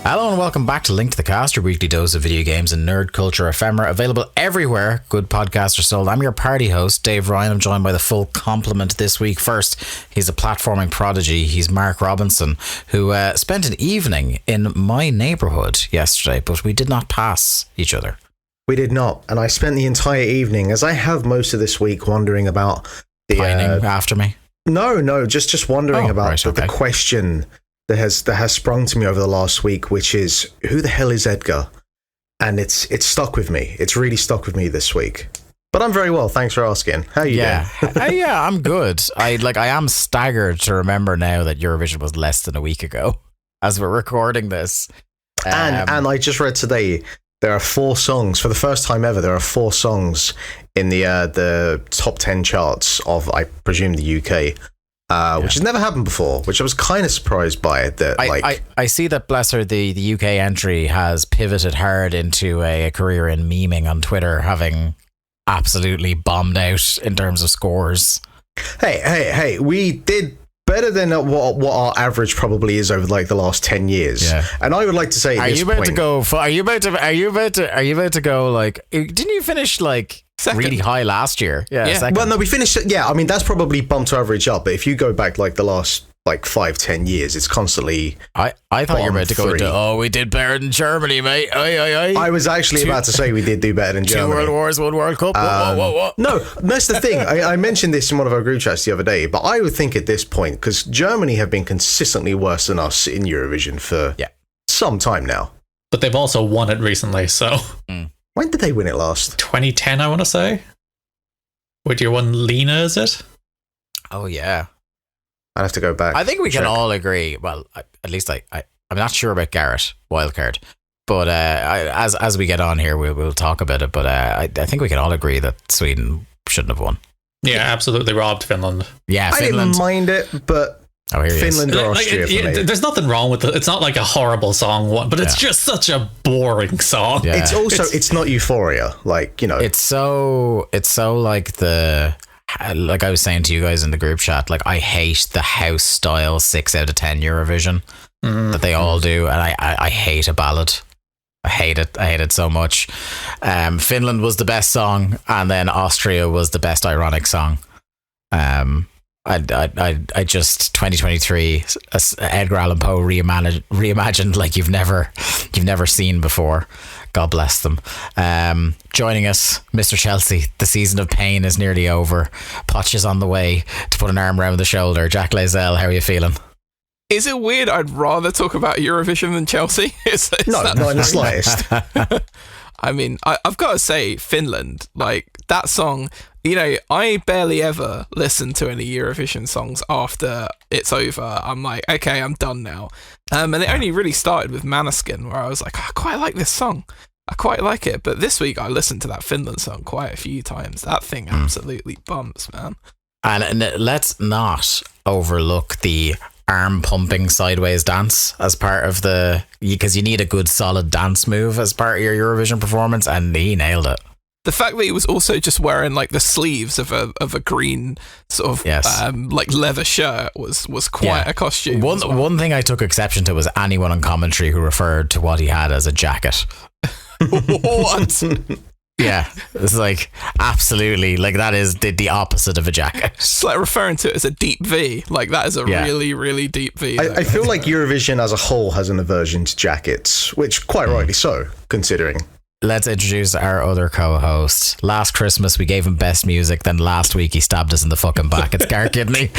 Hello and welcome back to Link to the Cast, your weekly dose of video games and nerd culture ephemera, available everywhere good podcasts are sold. I'm your party host, Dave Ryan. I'm joined by the full complement this week. First, he's a platforming prodigy. He's Mark Robinson, who spent an evening in my neighbourhood yesterday, but we did not pass each other. We did not, and I spent the entire evening, as I have most of this week, wondering about the... Pining after me? No, just wondering about the question that has sprung to me over the last week, which is, who the hell is Edgar? And it's stuck with me. It's really stuck with me this week. But I'm very well, thanks for asking. How are you doing? Yeah, I'm good. I am staggered to remember now that Eurovision was less than a week ago as we're recording this. And I just read today there are 4 songs, for the first time ever, there are 4 songs in the top 10 charts of, I presume, the UK. Which has never happened before, which I was kind of surprised by. I see that, bless her, the UK entry has pivoted hard into a career in memeing on Twitter, having absolutely bombed out in terms of scores. Hey, we did better than what our average probably is over like the last 10 years. Yeah. And I would like to say, are you about to go like, didn't you finish like second? Really high last year? Yeah. Second. Well, no, we finished. Yeah, I mean that's probably bumped our average up. But if you go back like the last like 5-10 years, it's constantly. I thought you were about to go into. We did better than Germany, mate. I was actually about to say we did do better than Germany. 2 World Wars, 1 World Cup. Whoa. No, that's the thing. I mentioned this in one of our group chats the other day, but I would think at this point, because Germany have been consistently worse than us in Eurovision for some time now. But they've also won it recently, so. When did they win it last? 2010, I want to say. With your one, Lena, is it? Oh, yeah. I'd have to go back. I think we can all agree. Well, at least I'm not sure about Garrett Wildcard, but as we get on here, we'll talk about it. But I think we can all agree that Sweden shouldn't have won. Yeah, absolutely robbed Finland. Yeah, Finland. I didn't mind it, but Finland or Austria for me. There's nothing wrong with it. It's not like a horrible song, but it's just such a boring song. Yeah. It's not Euphoria, like, you know. It's so like like I was saying to you guys in the group chat, like I hate the house style 6 out of 10 Eurovision that they all do, and I hate a ballad. I hate it so much. Finland was the best song, and then Austria was the best ironic song. I just 2023 Edgar Allan Poe reimagined like you've never seen before. God bless them. Joining us, Mr. Chelsea. The season of pain is nearly over. Potch is on the way to put an arm around the shoulder. Jack Lazell, how are you feeling? Is it weird I'd rather talk about Eurovision than Chelsea? No, not in the slightest. I mean, I've got to say, Finland, like that song, you know, I barely ever listen to any Eurovision songs after it's over. I'm like, okay, I'm done now. And it only really started with Måneskin, where I was like, I quite like this song. I quite like it. But this week I listened to that Finland song quite a few times. That thing absolutely bumps, man. And let's not overlook the arm pumping sideways dance as part of because you need a good solid dance move as part of your Eurovision performance, and he nailed it. The fact that he was also just wearing like the sleeves of a green sort of like leather shirt was quite a costume. One thing I took exception to was anyone on commentary who referred to what he had as a jacket. What? Yeah, it's like absolutely like that is the opposite of a jacket. It's like referring to it as a deep V. Like that is a really, really deep V. I feel like Eurovision as a whole has an aversion to jackets, which quite rightly so, considering. Let's introduce our other co-host. Last Christmas we gave him best music, then last week he stabbed us in the fucking back. It's Garrett Kidney.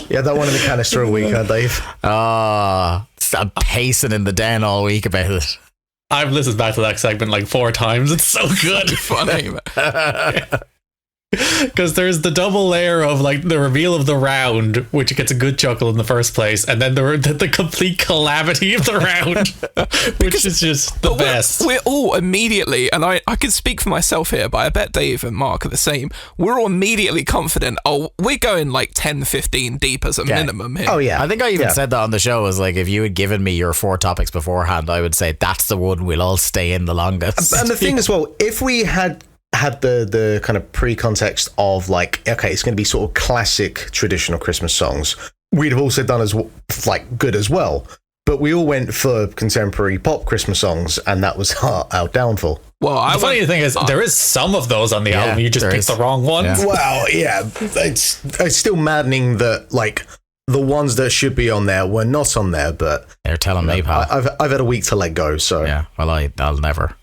Yeah, that one in the canister a week, huh, Dave? I'm pacing in the den all week about it. I've listened back to that segment like 4 times. It's so good. Funny, man. Because there's the double layer of like the reveal of the round, which gets a good chuckle in the first place, and then the complete calamity of the round, which is just the best. We're all immediately, and I can speak for myself here, but I bet Dave and Mark are the same. We're all immediately confident, we're going like 10, 15 deep as a minimum here. Oh yeah. I think I even said that on the show, was like, if you had given me your 4 topics beforehand, I would say that's the one we'll all stay in the longest. And the thing as well, if we had the kind of pre-context of like, okay, it's going to be sort of classic traditional Christmas songs, we'd have also done as like good as well. but we all went for contemporary pop Christmas songs, and that was our downfall. Well, the funny thing is, there is some of those on the album. You just picked the wrong ones. Yeah. Well, yeah, it's still maddening that like the ones that should be on there were not on there. But they're telling me, pal. I've had a week to let go. So yeah, well, I'll never.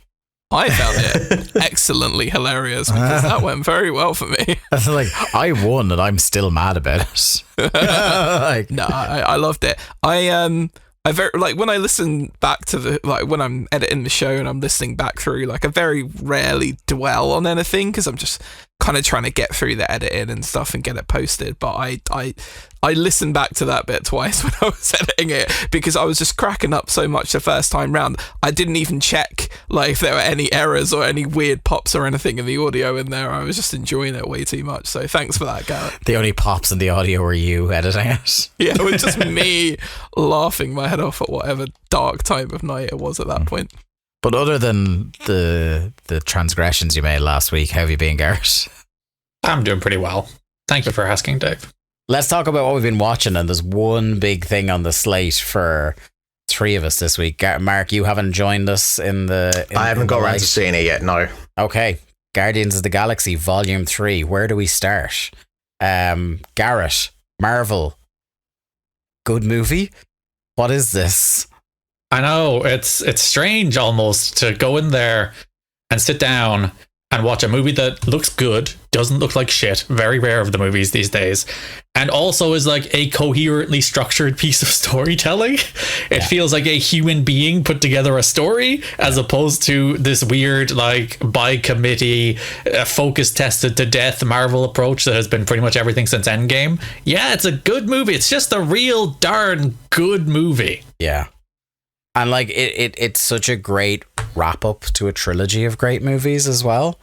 I found it excellently hilarious because that went very well for me. Like, I won and I'm still mad about it. Like, no, I loved it. I very like when I listen back to when I'm editing the show and I'm listening back through, like, I very rarely dwell on anything because I'm just kind of trying to get through the editing and stuff and get it posted. But I listened back to that bit twice when I was editing it because I was just cracking up so much the first time round. I didn't even check like if there were any errors or any weird pops or anything in the audio in there. I was just enjoying it way too much. So thanks for that, Garrett. The only pops in the audio were you editing it. Yeah, it was just me laughing my head off at whatever dark time of night it was at that point. But other than the transgressions you made last week, how have you been, Garrett? I'm doing pretty well. Thank you for asking, Dave. Let's talk about what we've been watching, and there's one big thing on the slate for three of us this week. Mark, you haven't joined us in the... I haven't got around to seeing it yet, no. Okay, Guardians of the Galaxy Volume 3. Where do we start? Garrett, Marvel. Good movie? What is this? I know, it's strange almost to go in there and sit down and watch a movie that looks good, doesn't look like shit, very rare of the movies these days, and also is like a coherently structured piece of storytelling. It feels like a human being put together a story as opposed to this weird, like, by committee, focus tested to death Marvel approach that has been pretty much everything since Endgame. Yeah, it's a good movie. It's just a real darn good movie. Yeah. And like it's such a great wrap up to a trilogy of great movies as well.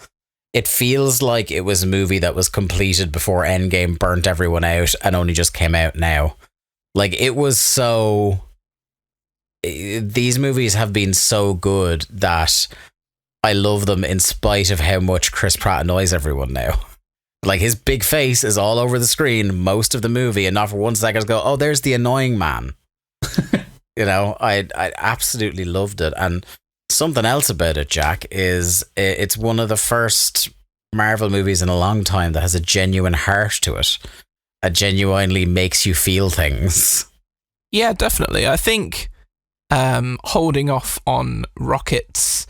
It feels like it was a movie that was completed before Endgame burnt everyone out and only just came out now. Like, it was so... These movies have been so good that I love them in spite of how much Chris Pratt annoys everyone now. Like, his big face is all over the screen most of the movie, and not for 1 second go, oh, there's the annoying man. You know, I absolutely loved it. And something else about it, Jack, is it's one of the first Marvel movies in a long time that has a genuine heart to it. It genuinely makes you feel things. Yeah, definitely. I think holding off on Rocket's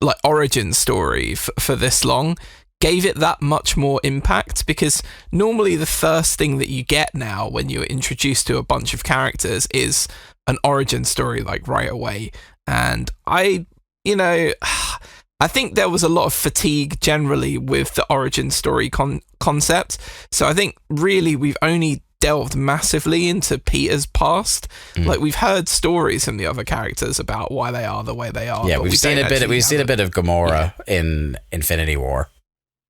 like origin story for this long gave it that much more impact, because normally the first thing that you get now when you're introduced to a bunch of characters is an origin story, like, right away. And I think there was a lot of fatigue generally with the origin story concept. So I think really we've only delved massively into Peter's past. Like, we've heard stories from the other characters about why they are the way they are. Yeah, we've seen a bit of Gamora in Infinity War.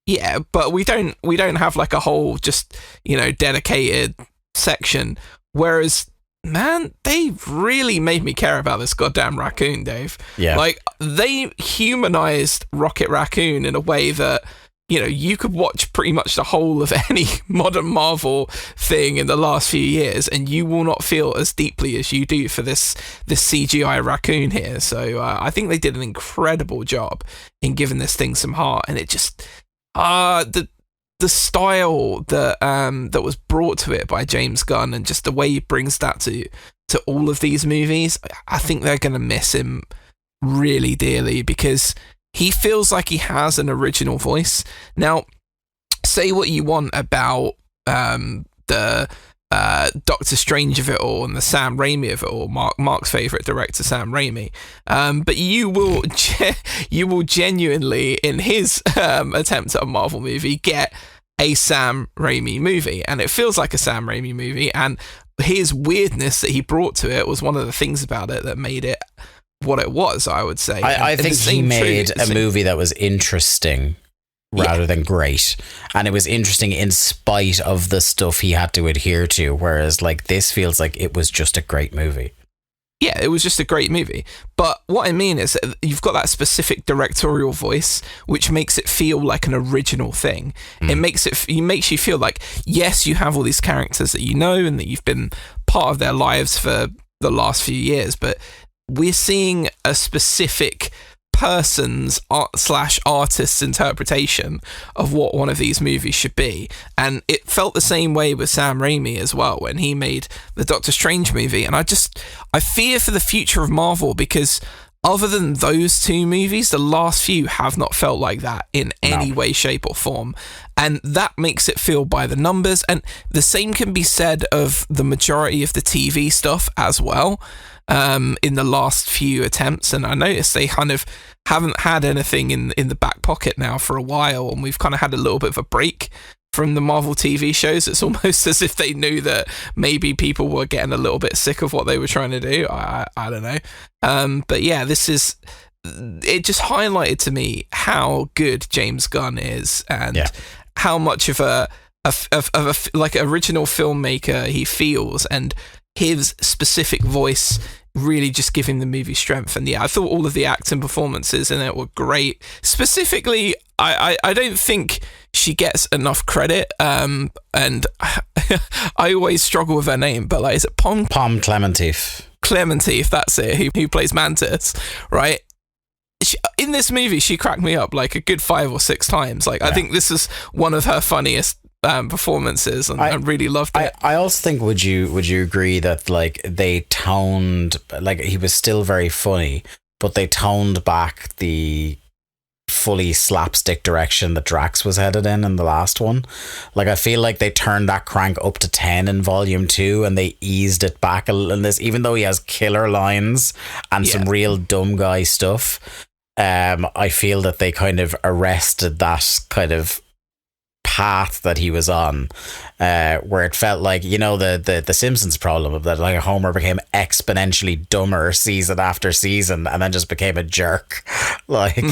Yeah, but we don't have like a whole just, dedicated section. Whereas, man, they really made me care about this goddamn raccoon, Dave. Yeah. Like, they humanized Rocket Raccoon in a way that, you could watch pretty much the whole of any modern Marvel thing in the last few years and you will not feel as deeply as you do for this CGI raccoon here. So I think they did an incredible job in giving this thing some heart. And it just... the style that was brought to it by James Gunn, and just the way he brings that to all of these movies, I think they're going to miss him really dearly, because he feels like he has an original voice. Now, say what you want about the Doctor Strange of it all and the Sam Raimi of it all, Mark's favourite director, Sam Raimi, but you will genuinely, in his attempt at a Marvel movie, get a Sam Raimi movie, and it feels like a Sam Raimi movie, and his weirdness that he brought to it was one of the things about it that made it what it was, I would say. I think he made a movie that was interesting rather than great, and it was interesting in spite of the stuff he had to adhere to, whereas like this feels like it was just a great movie. Yeah, it was just a great movie. But what I mean is that you've got that specific directorial voice, which makes it feel like an original thing. It makes you feel like, yes, you have all these characters that you know and that you've been part of their lives for the last few years, but we're seeing a specific person's slash artist's interpretation of what one of these movies should be. And it felt the same way with Sam Raimi as well when he made the Doctor Strange movie. And I fear for the future of Marvel, because other than those two movies, the last few have not felt like that in any way, shape or form. And that makes it feel by the numbers. And the same can be said of the majority of the TV stuff as well. In the last few attempts, and I noticed they kind of haven't had anything in the back pocket now for a while, and we've kind of had a little bit of a break from the Marvel TV shows. It's almost as if they knew that maybe people were getting a little bit sick of what they were trying to do. I don't know. But yeah, it just highlighted to me how good James Gunn is, and how much of a like original filmmaker he feels, and his specific voice really just giving the movie strength. And yeah, I thought all of the acting performances in it were great. Specifically, I don't think she gets enough credit, and I always struggle with her name, but like, is it Pom Clementif, that's it, who plays Mantis, right? In this movie, she cracked me up like a good 5 or 6 times. Like, I think this is one of her funniest performances, and I really loved it. I also think, would you agree that like they toned, like, he was still very funny, but they toned back the fully slapstick direction that Drax was headed in the last one? Like, I feel like they turned that crank up to 10 in volume 2, and they eased it back a little in this, even though he has killer lines and some real dumb guy stuff. I feel that they kind of arrested that kind of path that he was on, where it felt like, you know, the Simpsons problem of that, like, Homer became exponentially dumber season after season and then just became a jerk. Like,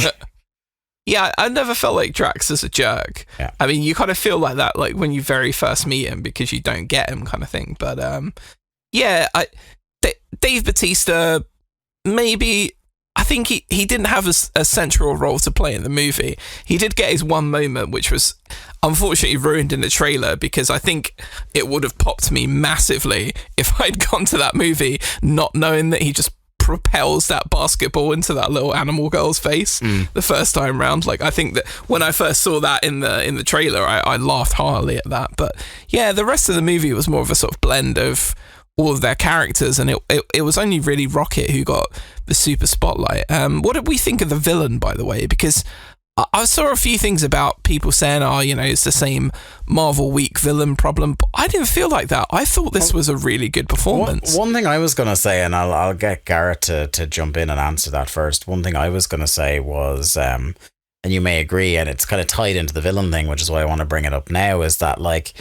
yeah, I never felt like Drax is a jerk. Yeah. I mean, you kind of feel like that like when you very first meet him, because you don't get him, kind of thing. But Dave Bautista, maybe, I think he didn't have a central role to play in the movie. He did get his one moment, which was unfortunately ruined in the trailer, because I think it would have popped me massively if I'd gone to that movie not knowing that he just propels that basketball into that little animal girl's face the first time round. Like, I think that when I first saw that in the trailer, I laughed heartily at that. But yeah, the rest of the movie was more of a sort of blend of all of their characters, and it was only really Rocket who got the super spotlight. What did we think of the villain, by the way? Because I saw a few things about people saying, it's the same Marvel weak villain problem, but I didn't feel like that. I thought this was a really good performance. One thing I was going to say, and I'll get Garrett to jump in and answer that first. One thing I was going to say was, and you may agree, and it's kind of tied into the villain thing, which is why I want to bring it up now, is that, like,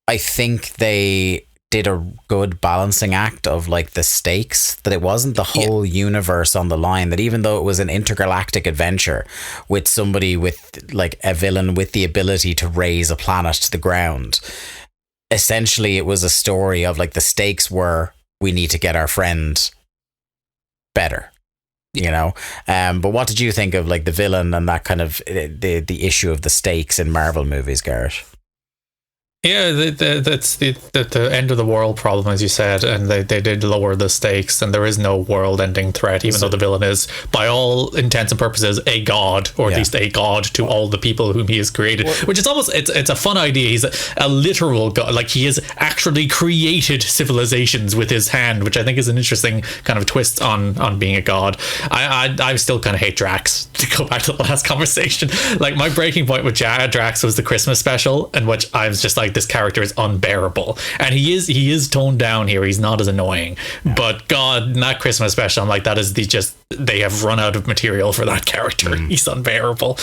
I think they did a good balancing act of, like, the stakes, that it wasn't the whole universe on the line, that even though it was an intergalactic adventure with somebody with, like, a villain with the ability to raise a planet to the ground, essentially it was a story of, like, the stakes were, we need to get our friend better, you know. But what did you think of, like, the villain and that kind of the issue of the stakes in Marvel movies, Garrett? Yeah, that's the end of the world problem, as you said, and they did lower the stakes, and there is no world-ending threat, even though the villain is, by all intents and purposes, a god, or at least a god to all the people whom he has created. Which is almost, it's a fun idea. He's a literal god, like he has actually created civilizations with his hand, which I think is an interesting kind of twist on being a god. I still kind of hate Drax, to go back to the last conversation. Like, my breaking point with Drax was the Christmas special, in which I was just like, this character is unbearable, and he is toned down here. He's not as annoying, but God, in that Christmas special, I'm like, that is they have run out of material for that character. He's unbearable.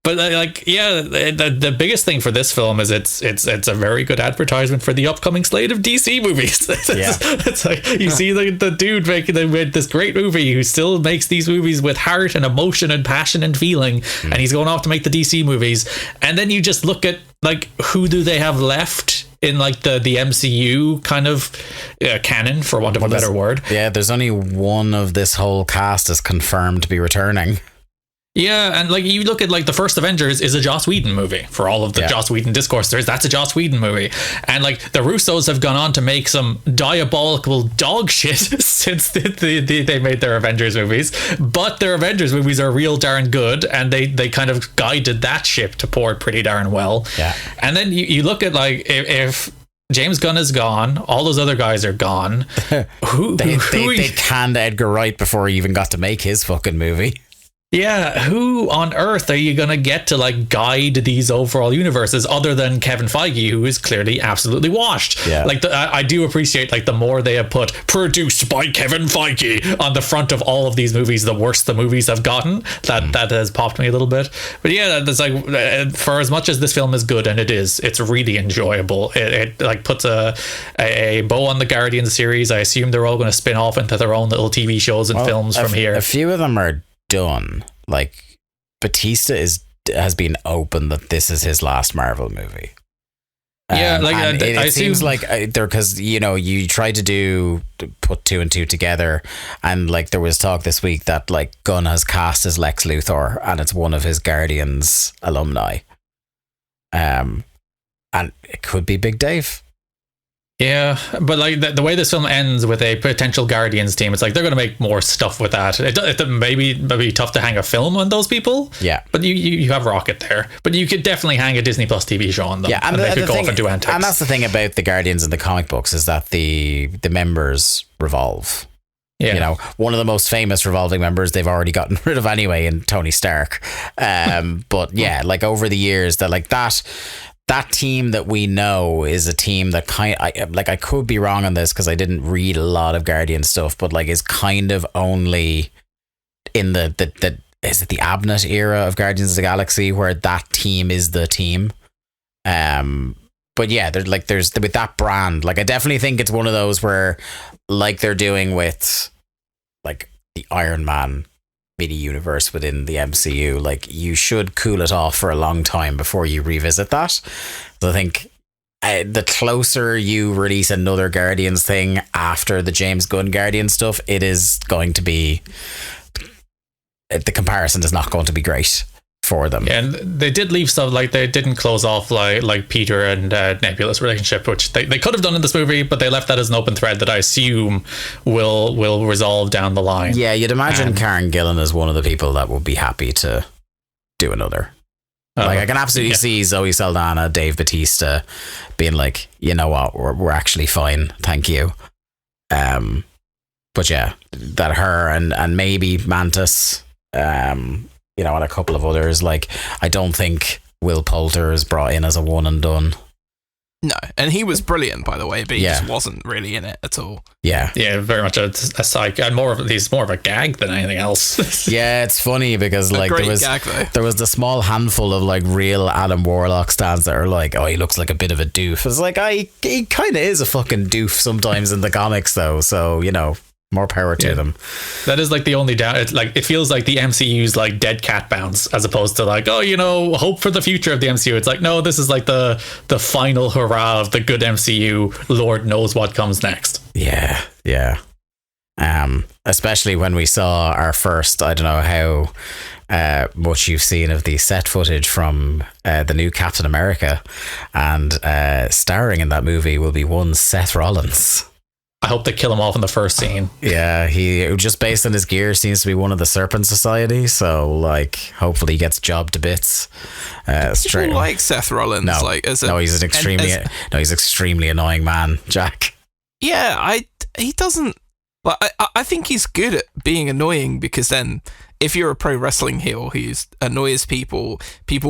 But the biggest thing for this film is it's a very good advertisement for the upcoming slate of DC movies. It's like, you see the dude making this great movie who still makes these movies with heart and emotion and passion and feeling, and he's going off to make the DC movies. And then you just look at, like, who do they have left in, like, the MCU kind of canon, for want of a better word. Yeah, there's only one of this whole cast is confirmed to be returning. Yeah, and like you look at like the first Avengers is a Joss Whedon movie. For all of the Joss Whedon discourse that's a Joss Whedon movie. And like the Russos have gone on to make some diabolical dog shit since they made their Avengers movies. But their Avengers movies are real darn good, and they kind of guided that ship to port pretty darn well. Yeah. And then you look at like if James Gunn is gone, all those other guys are gone. They canned Edgar Wright before he even got to make his fucking movie. Yeah, who on earth are you going to get to like guide these overall universes other than Kevin Feige, who is clearly absolutely washed? Yeah. Like I do appreciate like the more they have put produced by Kevin Feige on the front of all of these movies, the worse the movies have gotten. That has popped me a little bit. But yeah, that's like for as much as this film is good, and it's really enjoyable. It like puts a bow on the Guardians series. I assume they're all going to spin off into their own little TV shows and films from here. A few of them are done. Like Batista has been open that this is his last Marvel movie. Yeah, like it seems like there, because you tried to put two and two together, and like there was talk this week that like Gunn has cast as Lex Luthor, and it's one of his Guardians alumni. And it could be Big Dave. Yeah, but like the way this film ends with a potential Guardians team, it's like they're going to make more stuff with that. It may be tough to hang a film on those people. Yeah, but you have Rocket there, but you could definitely hang a Disney Plus TV show on them. Yeah, and they could go off and do antics. And that's the thing about the Guardians in the comic books, is that the members revolve. Yeah. One of the most famous revolving members they've already gotten rid of anyway in Tony Stark. But yeah, like over the years that team that we know is a team that I could be wrong on this because I didn't read a lot of Guardian stuff, but like is kind of only in the is it the Abnett era of Guardians of the Galaxy where that team is the team. But yeah, there's with that brand, like I definitely think it's one of those where like they're doing with like the Iron Man mini universe within the MCU, like you should cool it off for a long time before you revisit that. So I think the closer you release another Guardians thing after the James Gunn Guardian stuff, it is going to be, the comparison is not going to be great for them. Yeah, and they did leave stuff, like they didn't close off like Peter and Nebula's relationship, which they could have done in this movie, but they left that as an open thread that I assume will resolve down the line. Yeah, you'd imagine Karen Gillan is one of the people that would be happy to do another. Like I can absolutely see Zoe Saldana, Dave Bautista being like, you know what, we're actually fine, thank you. But yeah, that her and maybe Mantis, and a couple of others. Like, I don't think Will Poulter is brought in as a one and done. No, and he was brilliant, by the way, but he just wasn't really in it at all. Yeah, very much a psych, and he's more of a gag than anything else. Yeah, it's funny because like there was the small handful of like real Adam Warlock stands that are like, oh, he looks like a bit of a doof. It's like, he kind of is a fucking doof sometimes in the comics, though. So more power to them. That is like the only down. It feels like the MCU's like dead cat bounce, as opposed to like, hope for the future of the MCU. It's like, no, this is like the final hurrah of the good MCU. Lord knows what comes next. Yeah. Especially when we saw our first, I don't know how much you've seen of the set footage from the new Captain America, and starring in that movie will be one Seth Rollins. I hope they kill him off in the first scene. Yeah, he just based on his gear seems to be one of the Serpent Society, so like hopefully he gets jobbed to bits. Straight. People like Seth Rollins. He's an extremely annoying man, Jack. Yeah, he doesn't. Like, I think he's good at being annoying, because then if you're a pro wrestling heel who annoys people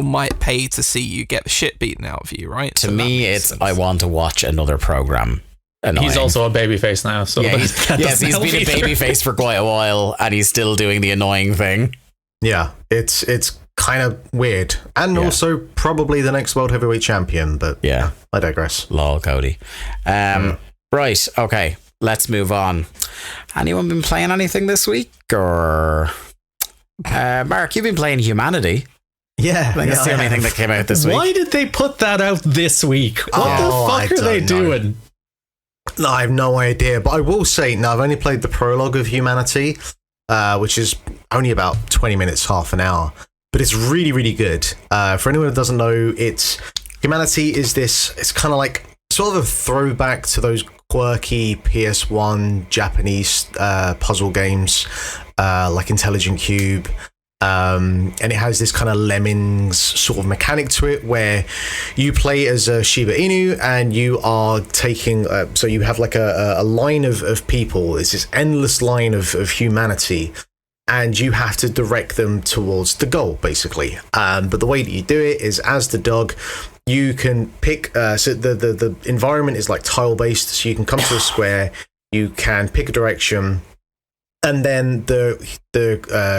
might pay to see you get the shit beaten out of you, right? To me, it's I want to watch another program. Annoying. He's also a babyface now, so he's been a babyface for quite a while, and he's still doing the annoying thing. Yeah, it's kind of weird, and also probably the next world heavyweight champion. But yeah, I digress. Lol, Cody. Right, okay, let's move on. Anyone been playing anything this week, or Mark? You've been playing Humanity. Yeah, that's the only thing that came out this week. Why did they put that out this week? What the fuck are they doing? No, I have no idea, but I will say, now I've only played the prologue of Humanity. which is only about 20 minutes, half an hour. But it's really, really good. For anyone who doesn't know, Humanity is this, it's kind of like sort of a throwback to those quirky PS1 Japanese puzzle games, like Intelligent Cube. And it has this kind of Lemmings sort of mechanic to it, where you play as a Shiba Inu and you are taking so you have like a line of people. It's this endless line of humanity, and you have to direct them towards the goal, basically. But the way that you do it is, as the dog, you can pick so the environment is like tile based, so you can come to a square, you can pick a direction, and then the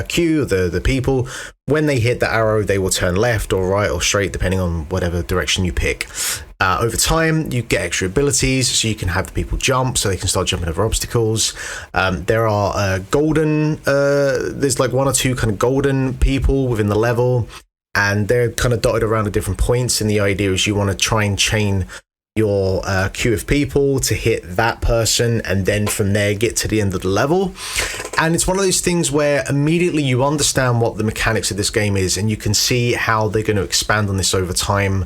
queue, the people, when they hit the arrow, they will turn left or right or straight, depending on whatever direction you pick. Over time, you get extra abilities, so you can have the people jump, so they can start jumping over obstacles. There are there's like one or two kind of golden people within the level, and they're kind of dotted around at different points. And the idea is you want to try and chain your queue of people to hit that person, and then from there get to the end of the level. And it's one of those things where immediately you understand what the mechanics of this game is, and you can see how they're going to expand on this over time.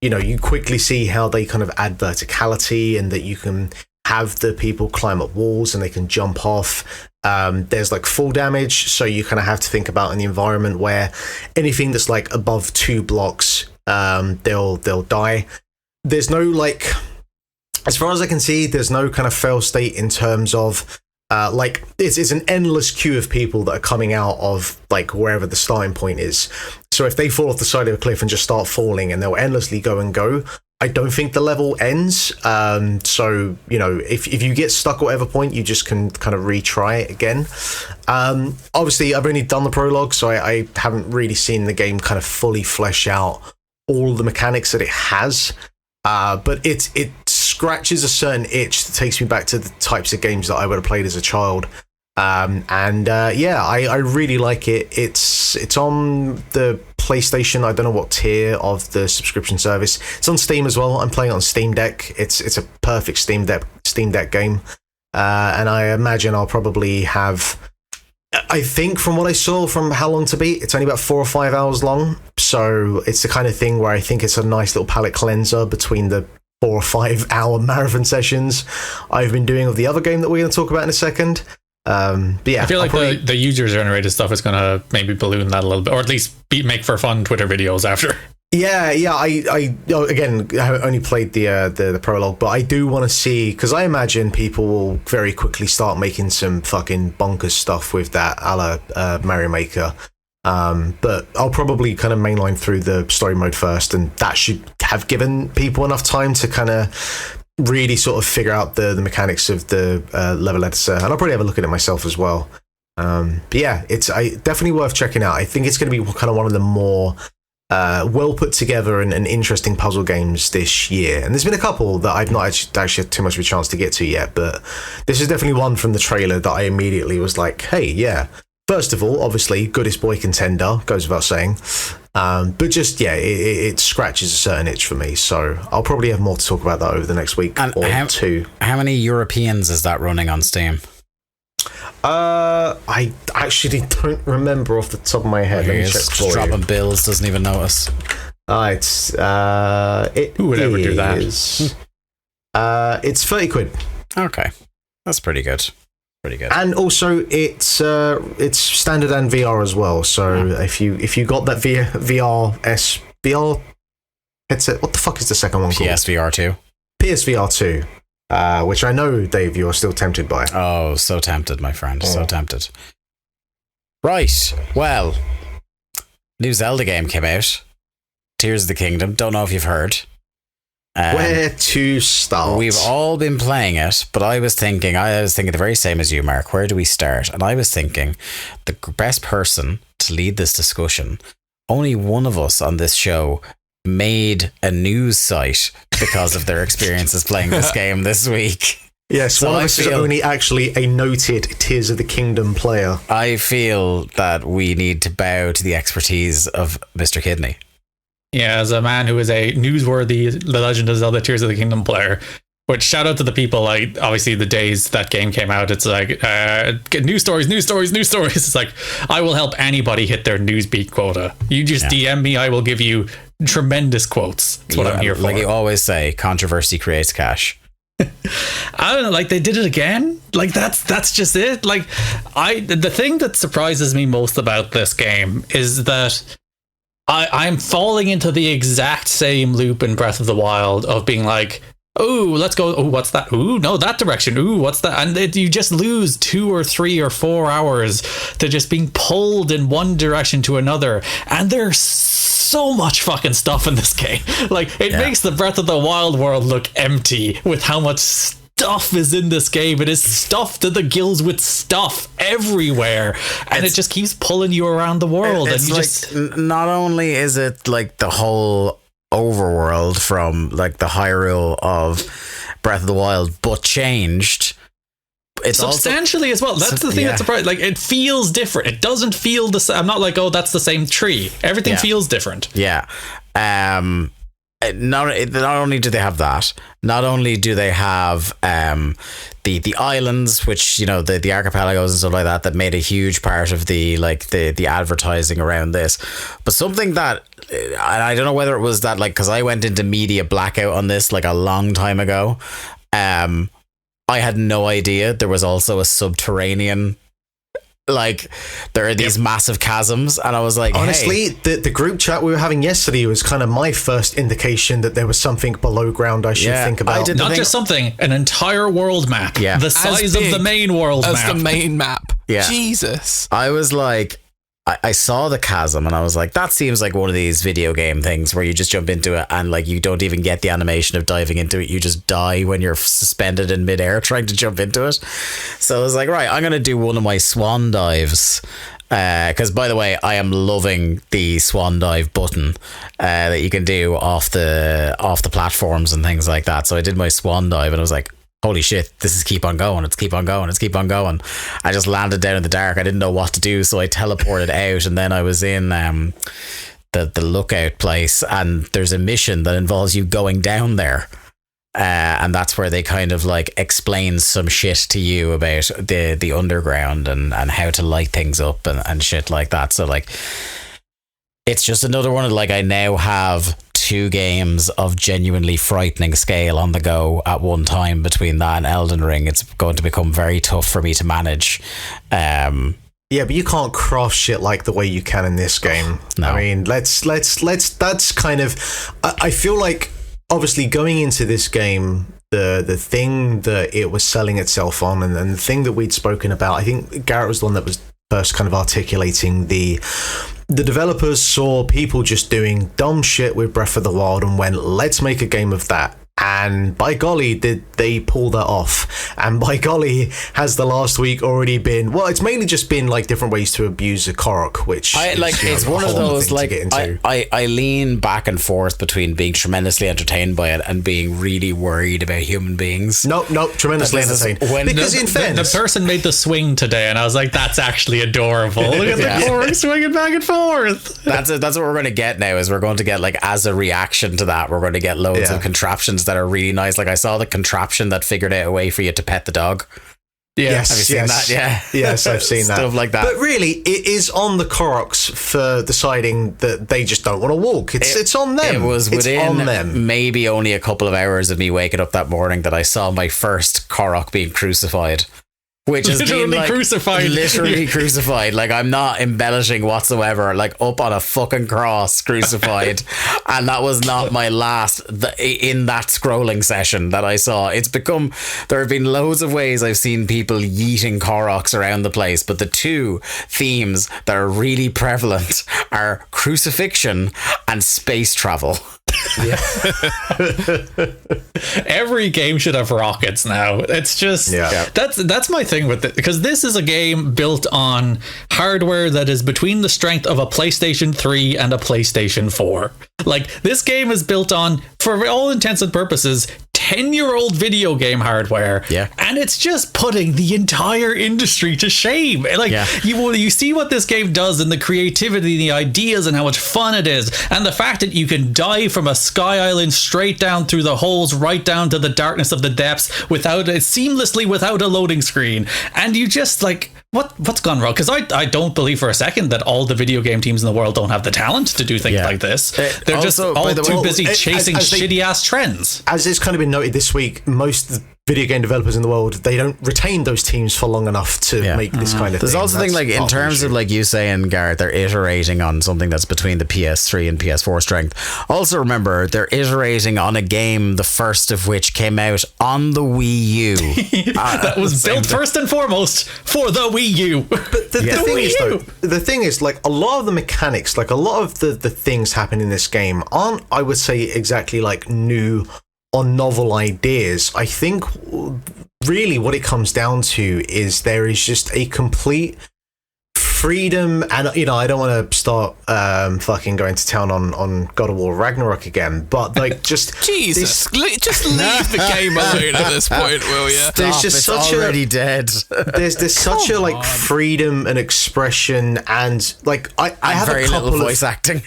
You know, you quickly see how they kind of add verticality, and that you can have the people climb up walls and they can jump off. There's like fall damage, so you kind of have to think about in the environment where anything that's like above 2 blocks, they'll die. There's no, like, as far as I can see, there's no kind of fail state in terms of like it's an endless queue of people that are coming out of like wherever the starting point is. So if they fall off the side of a cliff and just start falling, and they'll endlessly go and go, I don't think the level ends. So, you know, if you get stuck at whatever point, you just can kind of retry it again. Obviously, I've only done the prologue, so I haven't really seen the game kind of fully flesh out all the mechanics that it has. But it scratches a certain itch that takes me back to the types of games that I would have played as a child. I really like it. It's on the PlayStation. I don't know what tier of the subscription service. It's on Steam as well. I'm playing it on Steam Deck. It's a perfect Steam Deck game. And I imagine I'll probably have, I think from what I saw from how long to beat, it's only about 4 or 5 hours long. So it's the kind of thing where I think it's a nice little palate cleanser between the 4 or 5 hour marathon sessions I've been doing of the other game that we're going to talk about in a second. But yeah, I feel like the user generated stuff is going to maybe balloon that a little bit, or at least make for fun Twitter videos after. Yeah. I again, I only played the prologue, but I do want to see, because I imagine people will very quickly start making some fucking bonkers stuff with that, a la Mario Maker. But I'll probably kind of mainline through the story mode first, and that should have given people enough time to kind of really sort of figure out the mechanics of the level editor, and I'll probably have a look at it myself as well. But yeah, it's definitely worth checking out. I think it's going to be kind of one of the more well put together and interesting puzzle games this year, and there's been a couple that I've not actually had too much of a chance to get to yet, but this is definitely one from the trailer that I immediately was like, hey, yeah. First of all, obviously, goodest boy contender, goes without saying. But just, yeah, it scratches a certain itch for me. So I'll probably have more to talk about that over the next week or two. How many Europeans is that running on Steam? I actually don't remember off the top of my head. Let me check for you. Dropping bills, doesn't even notice. Who would ever do that? It's 30 quid. Okay, that's pretty good. Pretty good. And also, it's standard and VR as well. So if you got that VR headset, what the fuck is the second one called? PSVR 2. PSVR 2, which I know, Dave, you are still tempted by. Oh, so tempted, my friend. So tempted. Right. Well, new Zelda game came out. Tears of the Kingdom. Don't know if you've heard. Where to start? We've all been playing it, but I was thinking the very same as you, Mark. Where do we start? And I was thinking the best person to lead this discussion, only one of us on this show made a news site because of their experiences playing this game this week. Yes, so one of us is only actually a noted Tears of the Kingdom player. I feel that we need to bow to the expertise of Mr. Kidney. Yeah, as a man who is a newsworthy The Legend of Zelda Tears of the Kingdom player, Which, shout out to the people, like, obviously the days that game came out, it's like, news stories. It's like, I will help anybody hit their newsbeat quota. You just DM me, I will give you tremendous quotes. That's what I'm here for. Like you always say, controversy creates cash. I don't know, like, they did it again. Like, that's just it. Like, the thing that surprises me most about this game is that I'm falling into the exact same loop in Breath of the Wild of being like, oh, let's go. Oh, what's that? Ooh, no, that direction. Ooh, what's that? And you just lose 2 or 3 or 4 hours to just being pulled in one direction to another. And there's so much fucking stuff in this game. Like, it makes the Breath of the Wild world look empty with how much stuff is in this game. It is stuffed to the gills with stuff everywhere, and it just keeps pulling you around the world. It's and you like, just not only is it like the whole overworld from like the Hyrule of Breath of the Wild, but changed. It's substantially as well. That's the thing that's surprising. Like, it feels different. It doesn't feel the same. I'm not like, oh, that's the same tree. Everything feels different. Yeah. Not only do they have that, not only do they have the islands, which, you know, the archipelagos and stuff like that made a huge part of the advertising around this, but something that, and I don't know whether it was that, like, because I went into media blackout on this like a long time ago, I had no idea there was also a subterranean, like, there are these massive chasms, and I was like, honestly, the group chat we were having yesterday was kind of my first indication that there was something below ground I should think about. Not just something, an entire world map, the size of the main world map. As the main map. Yeah. Jesus. I was like, I saw the chasm and I was like, that seems like one of these video game things where you just jump into it and, like, you don't even get the animation of diving into it. You just die when you're suspended in midair trying to jump into it. So I was like, right, I'm going to do one of my swan dives. Because, by the way, I am loving the swan dive button that you can do off the platforms and things like that. So I did my swan dive and I was like, holy shit, this is keep on going. It's keep on going. I just landed down in the dark. I didn't know what to do, so I teleported out, and then I was in the lookout place, and there's a mission that involves you going down there. And that's where they kind of like explain some shit to you about the underground and how to light things up and shit like that. So, like, it's just another one of, like, I now have 2 games of genuinely frightening scale on the go at one time. Between that and Elden Ring, it's going to become very tough for me to manage. Yeah, but you can't craft shit like the way you can in this game. No. I mean, let's that's kind of, I feel like, obviously, going into this game, the thing that it was selling itself on, and the thing that we'd spoken about, I think Garrett was the one that was first kind of articulating the developers saw people just doing dumb shit with Breath of the Wild and went, let's make a game of that. And by golly, did they pull that off. And by golly, has the last week already been, well, it's mainly just been like different ways to abuse a Korok, which it's one of those, like, I lean back and forth between being tremendously entertained by it and being really worried about human beings. Nope, tremendously entertained. Because in fairness, the person made the swing today, and I was like, that's actually adorable. Look at the Korok swinging back and forth. That's what we're going to get now, is we're going to get, like, as a reaction to that, we're going to get loads of contraptions that are really nice. Like, I saw the contraption that figured out a way for you to pet the dog. Yes, have you seen that? Yeah, yes, I've seen that. Stuff like that. But really, it is on the Koroks for deciding that they just don't want to walk. It's on them. It was within maybe only a couple of hours of me waking up that morning that I saw my first Korok being crucified. Which is literally, like, crucified. Literally crucified. Like, I'm not embellishing whatsoever. Like, up on a fucking cross, crucified. And that was not my last in that scrolling session that I saw. It's become, there have been loads of ways I've seen people yeeting Koroks around the place, but the 2 themes that are really prevalent are crucifixion and space travel. Yeah. Every game should have rockets now. It's just that's my thing with it, because this is a game built on hardware that is between the strength of a PlayStation 3 and a PlayStation 4. Like, this game is built on, for all intents and purposes, 10-year-old video game hardware, and it's just putting the entire industry to shame. Like, you see what this game does, and the creativity, the ideas, and how much fun it is, and the fact that you can dive from a sky island straight down through the holes, right down to the darkness of the depths, seamlessly without a loading screen, and you just like, what's gone wrong? Because I don't believe for a second that all the video game teams in the world don't have the talent to do things like this. They're just all too busy chasing shitty ass trends. As it's kind of been noted this week, most video game developers in the world, they don't retain those teams for long enough to make this kind of thing. There's also a thing, like, in terms of, like you saying, Garrett, they're iterating on something that's between the PS3 and PS4 strength. Also remember, they're iterating on a game, the first of which came out on the Wii U. That was built first and foremost for the Wii U. But the thing is, like, a lot of the mechanics, like a lot of the things happen in this game aren't, I would say, exactly like new or novel ideas. I think really what it comes down to is there is just a complete freedom, and you know, I don't want to start fucking going to town on God of War Ragnarok again, but like, just Jesus, just leave the game alone at this point, will you? There's just it's such already dead. There's such a like freedom and expression, and like I have very a couple little of voice acting.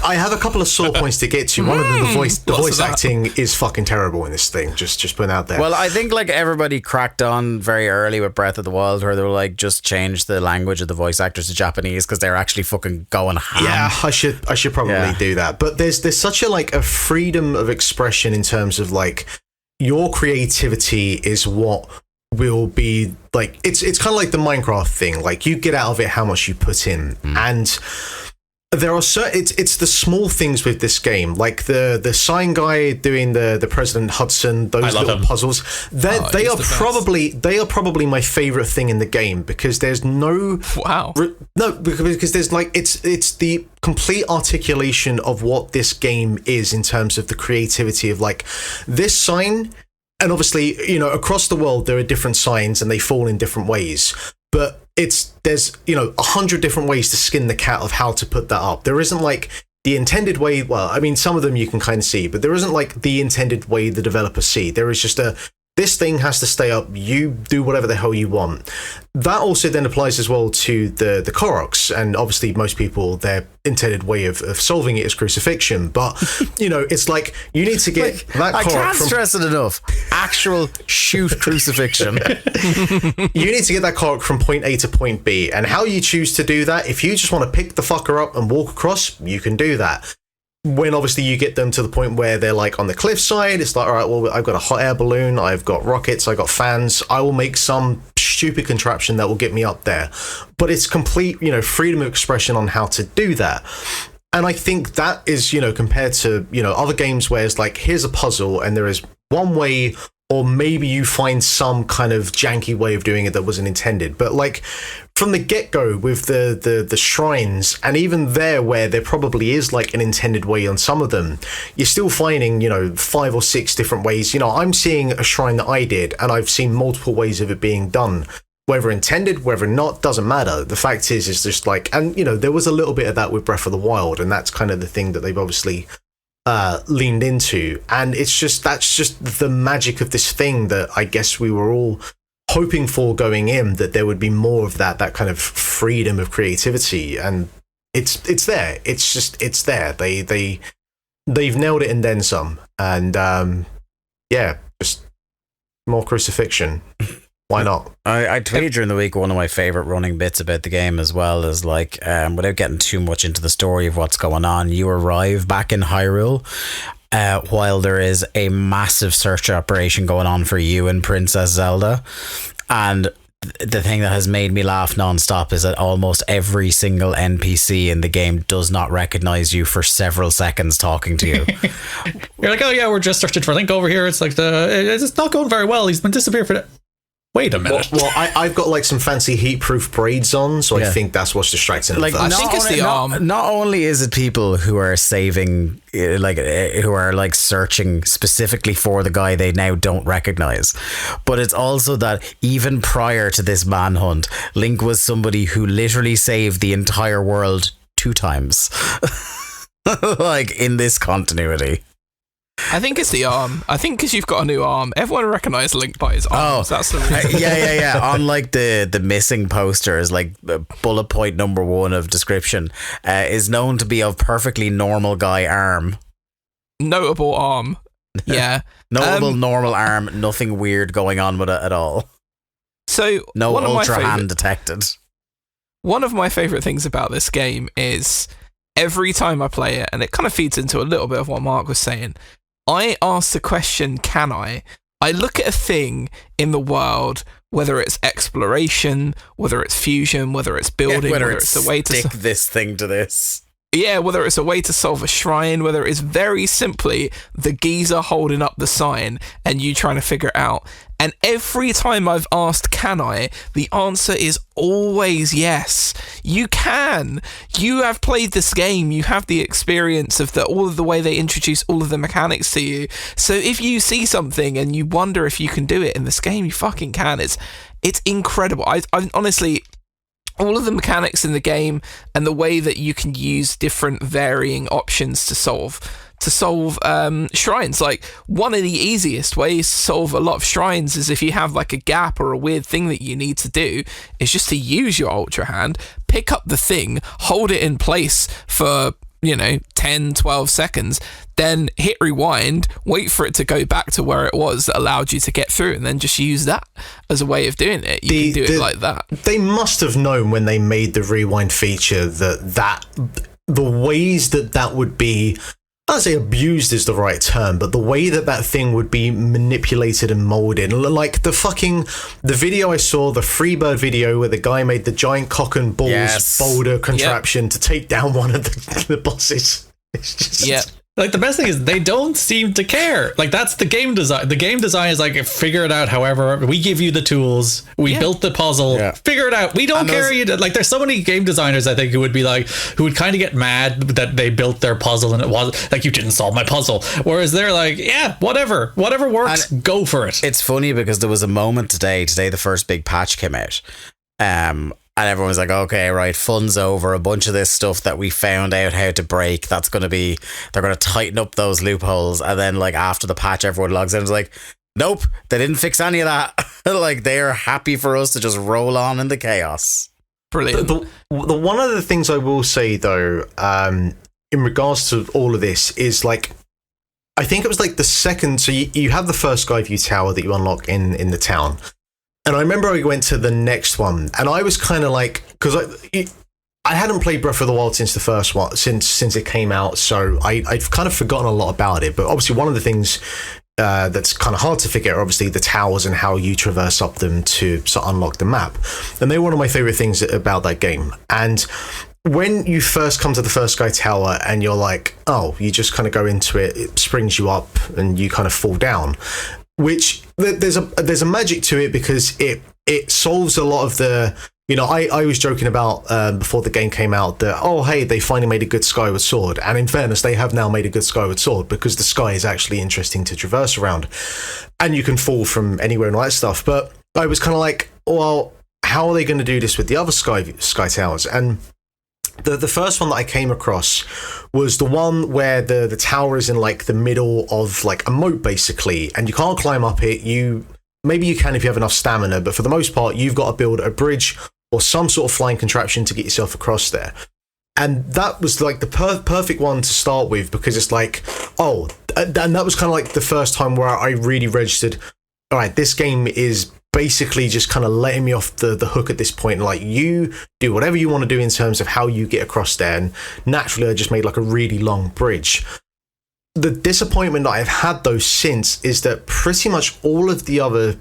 I have a couple of sore points to get to. One of them, the voice acting is fucking terrible in this thing. Just putting out there. Well, I think like everybody cracked on very early with Breath of the Wild, where they were like, just change the language of the voice actors to Japanese because they're actually fucking going ham. Yeah, I should probably do that. But there's such a freedom of expression in terms of like your creativity is what will be like. It's kind of like the Minecraft thing. Like, you get out of it how much you put in, and there are it's the small things with this game, like the sign guy doing the President Hudson, those little puzzles. They are probably my favorite thing in the game, because there's because there's like it's the complete articulation of what this game is in terms of the creativity of like this sign. And obviously, you know, across the world there are different signs and they fall in different ways, but there's 100 different ways to skin the cat of how to put that up. There isn't like the intended way. Well, I mean, some of them you can kind of see, but there isn't like the intended way the developers see. There is just this thing has to stay up. You do whatever the hell you want. That also then applies as well to the Koroks, and obviously most people, their intended way of solving it is crucifixion. But you know, it's like you need to get that Korok. I can't stress it enough. Actual shoot crucifixion. You need to get that Korok from point A to point B, and how you choose to do that. If you just want to pick the fucker up and walk across, you can do that. When obviously you get them to the point where they're like on the cliffside, it's like, all right, well, I've got a hot air balloon, I've got rockets, I've got fans, I will make some stupid contraption that will get me up there. But it's complete, freedom of expression on how to do that. And I think that is, compared to, other games where it's like, here's a puzzle and there is one way, or maybe you find some kind of janky way of doing it that wasn't intended. But like from the get-go with the shrines, and even there where there probably is like an intended way on some of them, you're still finding, 5 or 6 different ways. I'm seeing a shrine that I did, and I've seen multiple ways of it being done. Whether intended, whether not, doesn't matter. The fact is just like, and there was a little bit of that with Breath of the Wild, and that's kind of the thing that they've obviously leaned into. And it's just, that's just the magic of this thing that I guess we were all hoping for going in, that there would be more of that kind of freedom of creativity. And it's there. It's there. They've nailed it and then some. And just more crucifixion. Why not? I tweeted during the week one of my favourite running bits about the game, as well as like, without getting too much into the story of what's going on, you arrive back in Hyrule while there is a massive search operation going on for you and Princess Zelda. And the thing that has made me laugh nonstop is that almost every single NPC in the game does not recognize you for several seconds talking to you. You're like, oh yeah, we're just searching for Link over here. It's like it's not going very well. He's been disappeared for Wait a minute. Well, I've got like some fancy heat-proof braids on, so I think that's what's distracting them. Like, I think it's the arm. Not only is it people who are saving, who are like searching specifically for the guy they now don't recognize, but it's also that even prior to this manhunt, Link was somebody who literally saved the entire world 2 times. Like in this continuity. I think it's the arm. I think because you've got a new arm, everyone recognised Link by his arms. That's the reason. Yeah. On like the missing posters, like bullet point number 1 of description is known to be of perfectly normal guy arm. Notable arm. Yeah. Notable normal arm. Nothing weird going on with it at all. So no ultra hand detected. One of my favourite things about this game is every time I play it, and it kind of feeds into a little bit of what Mark was saying, I ask the question, can I? I look at a thing in the world, whether it's exploration, whether it's fusion, whether it's building, whether it's a way to stick this thing to this. Yeah, whether it's a way to solve a shrine, whether it's very simply the geezer holding up the sign and you trying to figure it out. And every time I've asked, can I, the answer is always yes. You can. You have played this game. You have the experience of all of the way they introduce all of the mechanics to you. So if you see something and you wonder if you can do it in this game, you fucking can. It's incredible. I honestly... all of the mechanics in the game and the way that you can use different varying options to solve shrines. Like, one of the easiest ways to solve a lot of shrines is if you have like a gap or a weird thing that you need to do, is just to use your Ultra Hand, pick up the thing, hold it in place for 10, 12 seconds, then hit rewind, wait for it to go back to where it was that allowed you to get through, and then just use that as a way of doing it. You can do it like that. They must have known when they made the rewind feature that the ways that would be, I'd say abused is the right term, but the way that thing would be manipulated and molded, like the video I saw, the Freebird video where the guy made the giant cock and balls boulder contraption to take down one of the bosses. It's just... Like, the best thing is they don't seem to care. Like, that's the game design. The game design is like, figure it out however. We give you the tools. We built the puzzle. Yeah. Figure it out. We don't care. Like, there's so many game designers, I think, who would kind of get mad that they built their puzzle and it was like, you didn't solve my puzzle. Whereas they're like, yeah, whatever works, go for it. It's funny because there was a moment today the first big patch came out. And everyone was like, okay, right, fun's over. A bunch of this stuff that we found out how to break, they're going to tighten up those loopholes. And then, like, after the patch, everyone logs in and is like, nope, they didn't fix any of that. Like, they're happy for us to just roll on in the chaos. Brilliant. The one of the things I will say, though, in regards to all of this is, like, I think it was, like, the second... So you have the first Skyview Tower that you unlock in the town. And I remember I went to the next one, and I was kind of like, because I hadn't played Breath of the Wild since the first one, since it came out, so I've kind of forgotten a lot about it. But obviously, one of the things that's kind of hard to figure out, obviously, the towers and how you traverse up them to unlock the map. And they're one of my favorite things about that game. And when you first come to the first Sky Tower and you're like, oh, you just kind of go into it, it springs you up, and you kind of fall down. Which there's a magic to it because it solves a lot of the, I was joking about before the game came out that, oh, hey, they finally made a good Skyward Sword. And in fairness, they have now made a good Skyward Sword because the sky is actually interesting to traverse around. And you can fall from anywhere and all that stuff. But I was kind of like, well, how are they going to do this with the other Sky Towers? And the first one that I came across was the one where the tower is in like the middle of like a moat basically, and you can't climb up it. Maybe you can if you have enough stamina, but for the most part you've got to build a bridge or some sort of flying contraption to get yourself across there. And that was like the perfect one to start with because it's like, oh, and that was kind of like the first time where I really registered, all right, this game is basically just kind of letting me off the hook at this point. Like, you do whatever you want to do in terms of how you get across there. And naturally, I just made like a really long bridge. The disappointment that I've had though since is that pretty much all of the other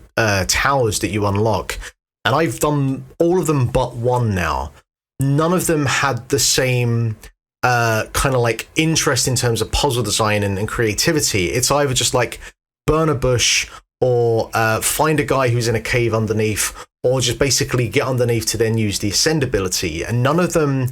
towers that you unlock, and I've done all of them but one now, none of them had the same kind of like interest in terms of puzzle design and creativity. It's either just like burn a bush or find a guy who's in a cave underneath, or just basically get underneath to then use the ascend ability. And none of them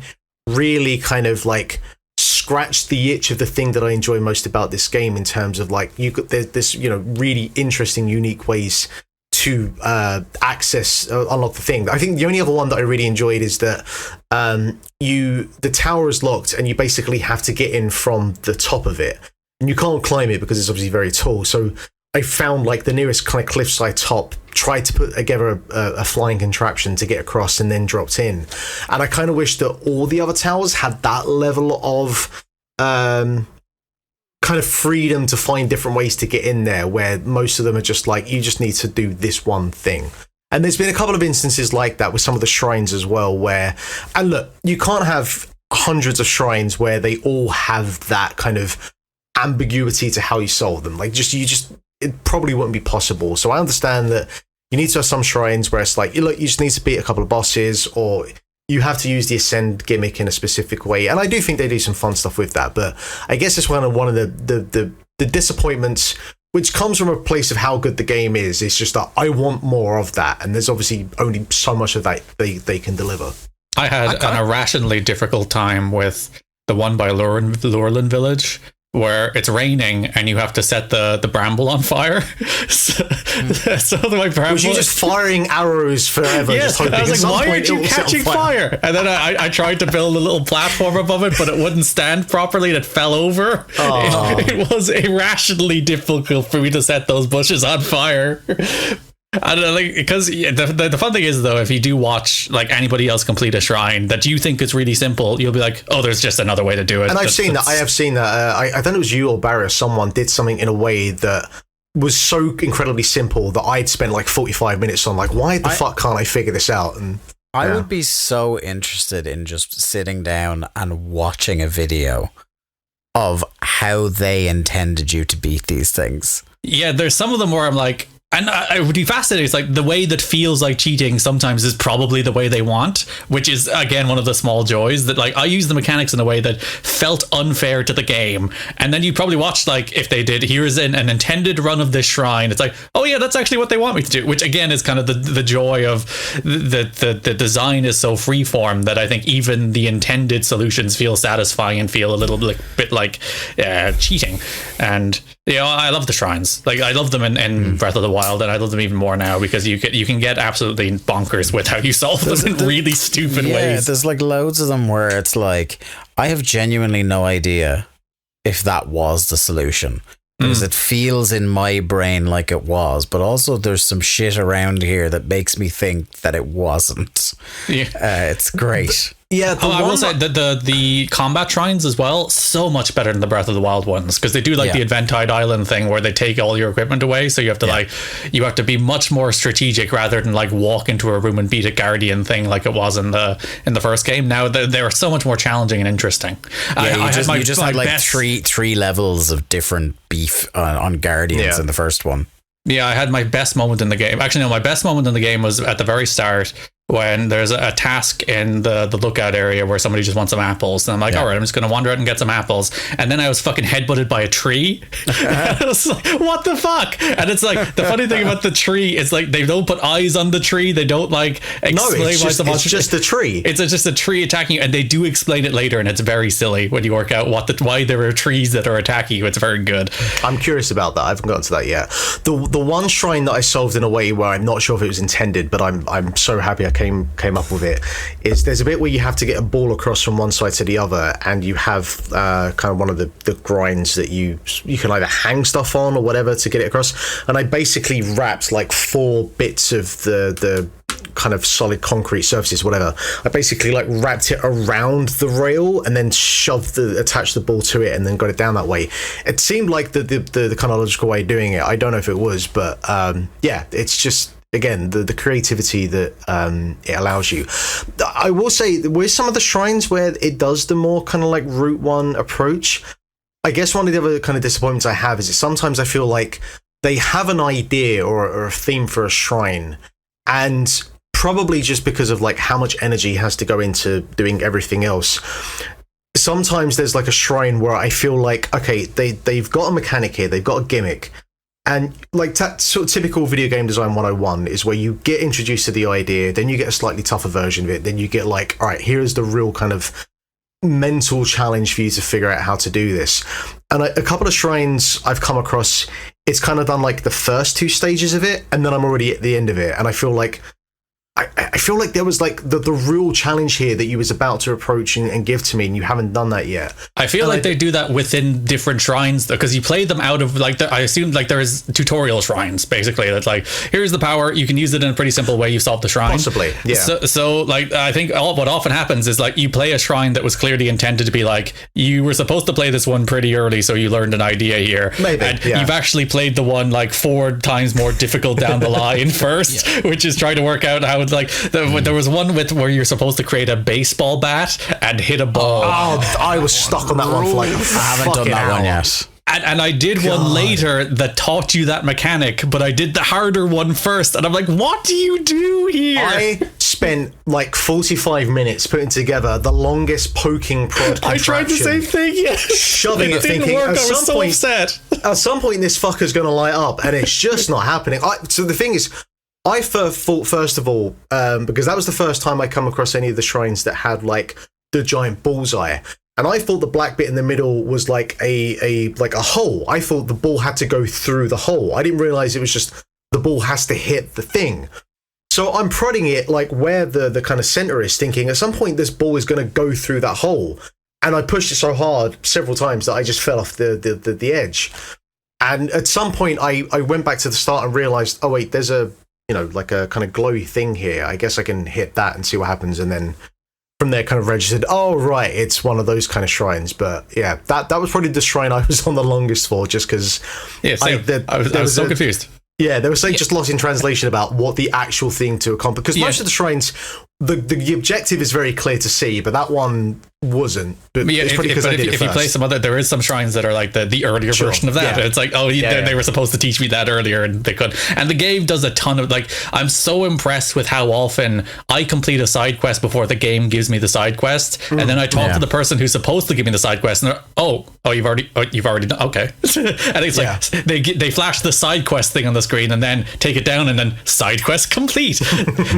really kind of like scratched the itch of the thing that I enjoy most about this game in terms of like, there's this, really interesting, unique ways to unlock the thing. I think the only other one that I really enjoyed is that the tower is locked and you basically have to get in from the top of it. and you can't climb it because it's obviously very tall. So I found like the nearest kind of cliffside top, tried to put together a flying contraption to get across, and then dropped in. And I kind of wish that all the other towers had that level of kind of freedom to find different ways to get in there, where most of them are just like, you just need to do this one thing. And there's been a couple of instances like that with some of the shrines as well, where, and look, you can't have hundreds of shrines where they all have that kind of ambiguity to how you solve them. Like, it probably wouldn't be possible. So I understand that you need to have some shrines where it's like, look, you just need to beat a couple of bosses, or you have to use the ascend gimmick in a specific way. And I do think they do some fun stuff with that. But I guess it's one of the disappointments, which comes from a place of how good the game is. It's just that I want more of that. And there's obviously only so much of that they can deliver. I had an irrationally difficult time with the one by Lurelin Village, where it's raining and you have to set the bramble on fire. so my bramble, was you just firing arrows forever? Yes, just I was like, why aren't you catching fire? And then I tried to build a little platform above it, but it wouldn't stand properly and it fell over. It was irrationally difficult for me to set those bushes on fire. I don't know, like, because the fun thing is, though, if you do watch like anybody else complete a shrine that you think is really simple, you'll be like, oh, there's just another way to do it. And I have seen that. I don't know if it was you or Barry or someone did something in a way that was so incredibly simple that I'd spent like 45 minutes on, like, why the fuck can't I figure this out? And I would be so interested in just sitting down and watching a video of how they intended you to beat these things. Yeah, there's some of them where I'm like, and I would be fascinated. It's like the way that feels like cheating sometimes is probably the way they want, which is, again, one of the small joys that, like, I use the mechanics in a way that felt unfair to the game. And then you probably watched, like, if they did, here's an intended run of this shrine. It's like, oh yeah, that's actually what they want me to do, which again is kind of the joy of the design is so freeform that I think even the intended solutions feel satisfying and feel a little bit like cheating. And I love the shrines. Like, I love them in Breath of the Wild, and I love them even more now because you can get absolutely bonkers with how you solve them in really stupid ways. There's like loads of them where it's like, I have genuinely no idea if that was the solution, because it feels in my brain like it was, but also there's some shit around here that makes me think that it wasn't. It's great. Yeah, I will say that the combat shrines as well, so much better than the Breath of the Wild ones, because they do like the Adventide Island thing where they take all your equipment away, so you have to you have to be much more strategic rather than like walk into a room and beat a guardian thing like it was in the first game. Now they're so much more challenging and interesting. You just had like three levels of different beef on guardians in the first one. Yeah, I had my best moment in the game. Actually, no, my best moment in the game was at the very start when there's a task in the lookout area where somebody just wants some apples. And I'm like, all right, I'm just going to wander out and get some apples. And then I was fucking headbutted by a tree. I was like, what the fuck? And it's like, the funny thing about the tree is like, they don't put eyes on the tree. They don't like explain it's just a tree. It's just a tree attacking you. And they do explain it later. And it's very silly when you work out why there are trees that are attacking you. It's very good. I'm curious about that. I haven't gotten to that yet. The one shrine that I solved in a way where I'm not sure if it was intended, but I'm so happy I came up with it, is there's a bit where you have to get a ball across from one side to the other, and you have kind of one of the grinds that you can either hang stuff on or whatever to get it across. And I basically wrapped like 4 bits of the kind of solid concrete surfaces, whatever. I basically like wrapped it around the rail and then attached the ball to it and then got it down that way. It seemed like the kind of logical way of doing it. I don't know if it was, but it's just, again, the creativity that it allows you. I will say, with some of the shrines where it does the more kind of like Route 1 approach, I guess one of the other kind of disappointments I have is that sometimes I feel like they have an idea or a theme for a shrine, and probably just because of like how much energy has to go into doing everything else, sometimes there's like a shrine where I feel like, okay, they've got a mechanic here, they've got a gimmick. And like sort of typical video game design 101 is where you get introduced to the idea, then you get a slightly tougher version of it, then you get like, all right, here's the real kind of mental challenge for you to figure out how to do this. And a couple of shrines I've come across, it's kind of done like the first 2 stages of it, and then I'm already at the end of it, and I feel like, I feel like there was like the real challenge here that you was about to approach and give to me, and you haven't done that yet. I feel like they do that within different shrines, because you play them out of like I assume like there's tutorial shrines basically that's like, here's the power, you can use it in a pretty simple way, you solve the shrine. Possibly, yeah. So like I think what often happens is like you play a shrine that was clearly intended to be like, you were supposed to play this one pretty early, so you learned an idea here. Maybe, and yeah. You've actually played the one like 4 times more difficult down the line first, which is trying to work out how it's like. There was one where you're supposed to create a baseball bat and hit a ball. Oh, I was stuck on that one for like I haven't done that one yet. And I did one later that taught you that mechanic, but I did the harder one first. And I'm like, what do you do here? I spent like 45 minutes putting together the longest poking prod contraption. I tried the same thing, yeah. Shoving it, didn't thinking work. at I was some point, upset. At some point this fucker's going to light up, and it's just not happening. So the thing is, I thought, first of all, because that was the first time I come across any of the shrines that had like the giant bullseye, and I thought the black bit in the middle was like a hole. I thought the ball had to go through the hole. I didn't realize it was just the ball has to hit the thing. So I'm prodding it like where the kind of center is, thinking at some point this ball is going to go through that hole, and I pushed it so hard several times that I just fell off the edge. And at some point I went back to the start and realized, oh wait, there's a like a kind of glowy thing here. I guess I can hit that and see what happens. And then from there kind of registered, oh, right, it's one of those kind of shrines. But yeah, that was probably the shrine I was on the longest for, just because I was so confused. Yeah, there was something just lost in translation about what the actual thing to accomplish. Because most of the shrines, the objective is very clear to see, but that one wasn't. But yeah, it's probably because I did it if you play some other, there is some shrines that are like the earlier version of that. Yeah. It's like, oh, they were supposed to teach me that earlier, and they could. And the game does a ton of like. I'm so impressed with how often I complete a side quest before the game gives me the side quest, and then I talk to the person who's supposed to give me the side quest, and they're, you've already done, okay. And it's like they flash the side quest thing on the screen and then take it down, and then side quest complete.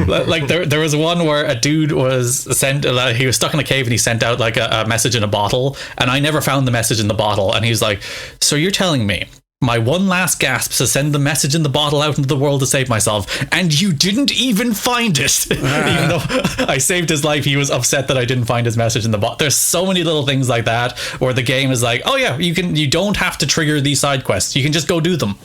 Like there was one where a dude was sent, he was stuck in a cave and he sent out like a message in a bottle, and I never found the message in the bottle, and he's like, so you're telling me my one last gasp to send the message in the bottle out into the world to save myself, and you didn't even find it? Even though I saved his life, he was upset that I didn't find his message in the bottle. There's so many little things like that where the game is like, oh yeah, you don't have to trigger these side quests, you can just go do them.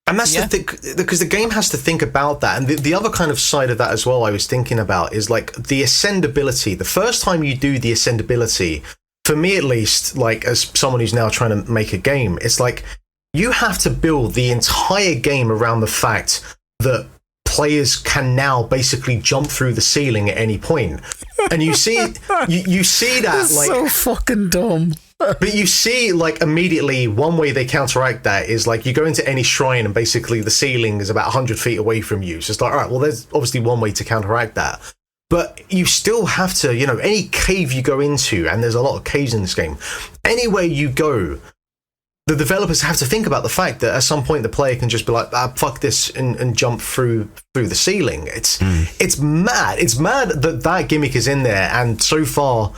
And that's the thing, because the game has to think about that. And the other kind of side of that as well I was thinking about is like the ascendability. The first time you do the ascendability, for me at least, like as someone who's now trying to make a game, it's like you have to build the entire game around the fact that players can now basically jump through the ceiling at any point. And you see you see that That's like so fucking dumb. But you see, like, immediately, one way they counteract that is, like, you go into any shrine and basically the ceiling is about 100 feet away from you. So it's like, all right, well, there's obviously one way to counteract that. But you still have to, any cave you go into, and there's a lot of caves in this game, anywhere you go, the developers have to think about the fact that at some point the player can just be like, fuck this, and jump through the ceiling. It's mad. It's mad that gimmick is in there, and so far,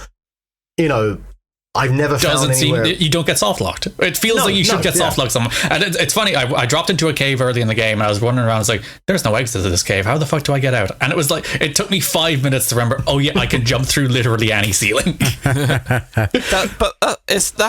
I've never found anywhere. You don't get soft locked. It feels like you should get soft locked somewhere. And it's funny. I dropped into a cave early in the game, and I was wandering around. I was like, "There's no exit to this cave. How the fuck do I get out?" And it was like, it took me 5 minutes to remember. Oh yeah, I can jump through literally any ceiling. That's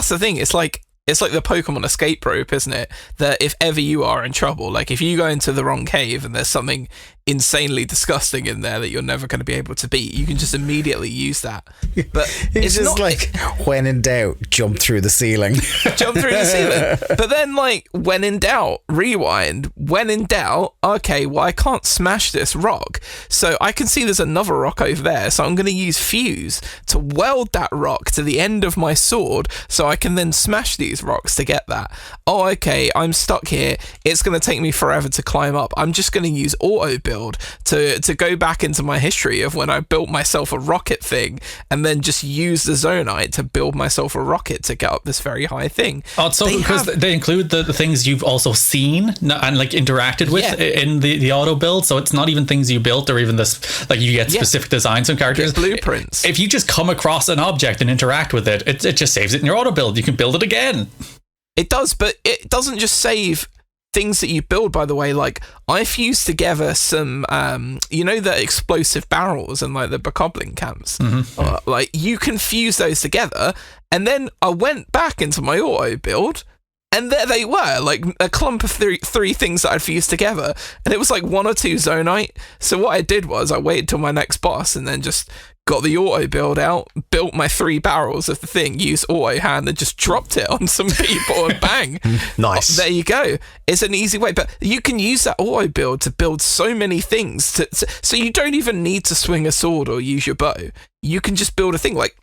the thing. It's like the Pokemon escape rope, isn't it? That if ever you are in trouble, like if you go into the wrong cave and there's something insanely disgusting in there that you're never going to be able to beat, you can just immediately use that. But it's just not like, when in doubt, jump through the ceiling. Jump through the ceiling. But then, like, when in doubt, rewind. When in doubt, okay, well, I can't smash this rock, so I can see there's another rock over there, so I'm going to use fuse to weld that rock to the end of my sword, so I can then smash these rocks to get that. Oh, okay, I'm stuck here. It's going to take me forever to climb up. I'm just going to use auto build to go back into my history of when I built myself a rocket thing, and then just use the Zonite to build myself a rocket to get up this very high thing. Oh, so because they include the things you've also seen and like interacted with in the auto build, so it's not even things you built or even this, like you get specific designs and characters, blueprints. If you just come across an object and interact with it just saves it in your auto build. You can build it again. It does, but it doesn't just save things that you build, by the way, like I fused together some the explosive barrels and like the bokoblin camps. Like you can fuse those together, and then I went back into my auto build, and there they were, like a clump of three things that I'd fused together, and it was like 1 or 2 zonite. So what I did was I waited till my next boss and then just got the auto build out, built my 3 barrels of the thing, used auto hand, and just dropped it on some people, and bang. Nice. There you go. It's an easy way, but you can use that auto build to build so many things. So you don't even need to swing a sword or use your bow. You can just build a thing. Like,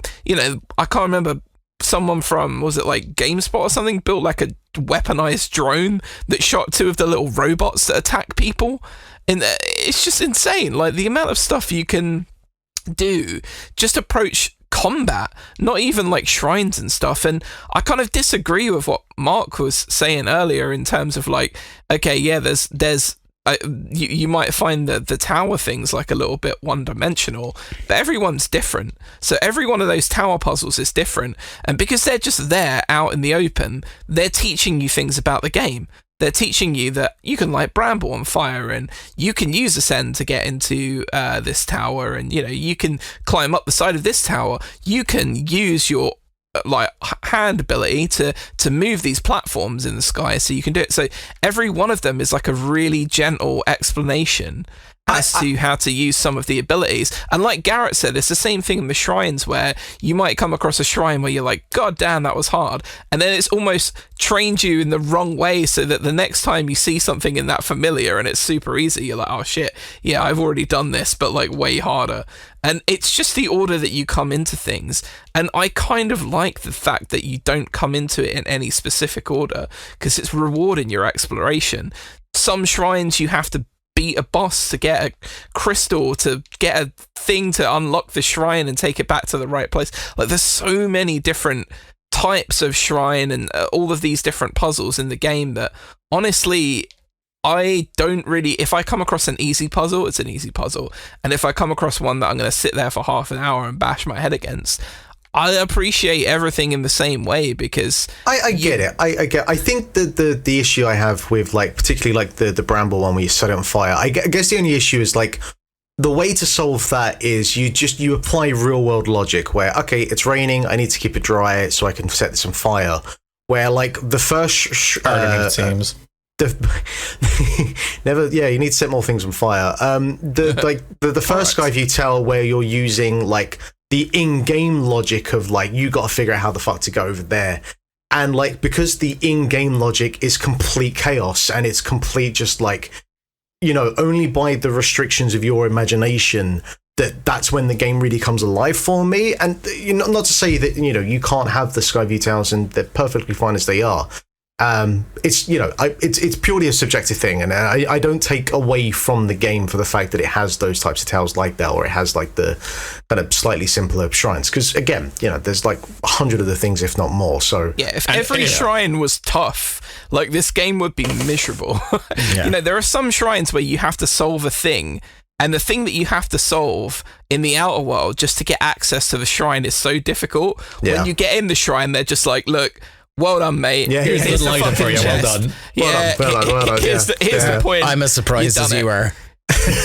I can't remember, someone from, was it like GameSpot or something, built like a weaponized drone that shot 2 of the little robots that attack people. And it's just insane. Like the amount of stuff you can do, just approach combat, not even like shrines and stuff. And I kind of disagree with what Mark was saying earlier in terms of like, okay, yeah, there's you might find that the tower things like a little bit one-dimensional, but everyone's different. So every one of those tower puzzles is different, and because they're just there out in the open, they're teaching you things about the game. They're teaching you that you can light bramble on fire, and you can use Ascend to get into this tower, and you can climb up the side of this tower. You can use your like hand ability to move these platforms in the sky, so you can do it. So every one of them is like a really gentle explanation as to how to use some of the abilities. And like Garrett said, it's the same thing in the shrines, where you might come across a shrine where you're like, God damn, that was hard, and then it's almost trained you in the wrong way, so that the next time you see something in that familiar and it's super easy, you're like, oh shit, yeah, I've already done this, but like way harder. And it's just the order that you come into things. And I kind of like the fact that you don't come into it in any specific order, because it's rewarding your exploration. Some shrines you have to beat a boss to get a crystal, to get a thing to unlock the shrine and take it back to the right place. Like there's so many different types of shrine and all of these different puzzles in the game that honestly, I don't really, if I come across an easy puzzle, it's an easy puzzle. And if I come across one that I'm going to sit there for half an hour and bash my head against, I appreciate everything in the same way, because I get it. I think that the issue I have with like particularly like the bramble one where you set it on fire, I guess the only issue is like the way to solve that is you apply real world logic where, okay, it's raining, I need to keep it dry so I can set this on fire. Where like the first teams. You need to set more things on fire. The first guy, if you tell where you're using like the in-game logic of like you got to figure out how the fuck to go over there, and like because the in-game logic is complete chaos and it's complete just like only by the restrictions of your imagination that's when the game really comes alive for me. And not to say that you can't have the Skyview towers and they're perfectly fine as they are. It's purely a subjective thing, and I don't take away from the game for the fact that it has those types of tales like that, or it has like the kind of slightly simpler shrines, because again there's like 100 of the things, if not more. So yeah, if every shrine was tough, like this game would be miserable. There are some shrines where you have to solve a thing, and the thing that you have to solve in the outer world just to get access to the shrine is so difficult. When you get in the shrine, they're just like, look, well done, mate. Yeah, here's the lighter for you. Well done. Well done. Here's the point. I'm as surprised as you are.